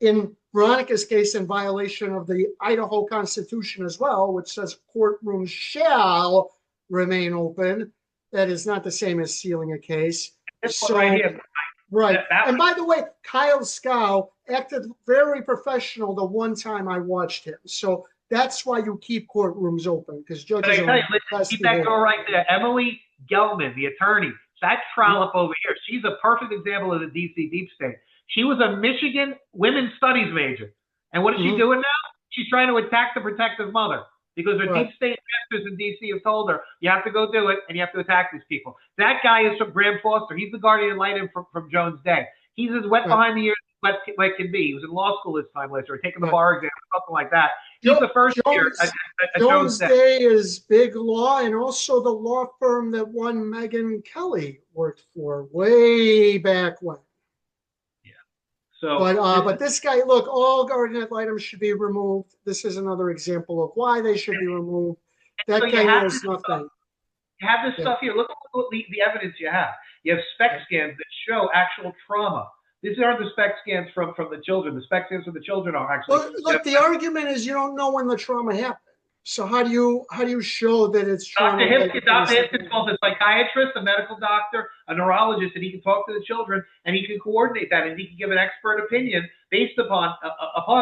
In Veronica's case, in violation of the Idaho Constitution as well, which says courtrooms shall remain open. That is not the same as sealing a case. So, right. And by the way, Kyle Scow acted very professional the one time I watched him. So that's why you keep courtrooms open, because judges are keep that girl right there. Emily Gelman, the attorney, that trollop over here. She's a perfect example of the D.C. deep state. She was a Michigan women's studies major. And what is she doing now? She's trying to attack the protective mother because her deep state masters in D.C. have told her, you have to go do it and you have to attack these people. That guy is from Graham Foster. He's the guardian ad litem from Jones Day. He's as wet behind the ears as wet can be. He was in law school this time last year, taking the bar exam, something like that. He's the first year at Jones Day is big law, and also the law firm that one Megyn Kelly worked for way back when. So, but this guy, look, all guardian ad litem should be removed. This is another example of why they should be removed. That so guy knows nothing. You have this stuff here. Look at the evidence you have. You have SPECT scans that show actual trauma. These aren't the SPECT scans from the children. The SPECT scans from the children are actually. Well, look, the argument is you don't know when the trauma happened. So how do you show that it's trauma? Dr. Hipkins calls a psychiatrist, a medical doctor, a neurologist, and he can talk to the children and he can coordinate that and he can give an expert opinion based upon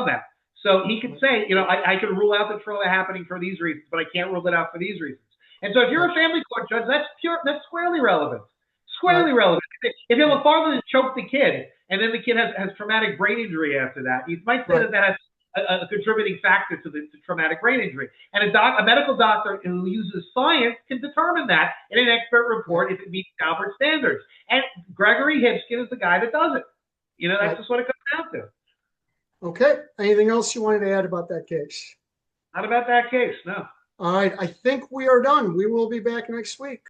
that. So he can say, I can rule out the trauma happening for these reasons, but I can't rule it out for these reasons. And so if you're a family court judge, that's squarely relevant. Squarely relevant. If you have a father that choked the kid and then the kid has traumatic brain injury after that, you might say that has a contributing factor to the traumatic brain injury. And a medical doctor who uses science can determine that in an expert report if it meets Calvert standards. And Gregory Hipkins is the guy that does it. That's just what it comes down to. Okay. Anything else you wanted to add about that case? Not about that case, no. All right. I think we are done. We will be back next week.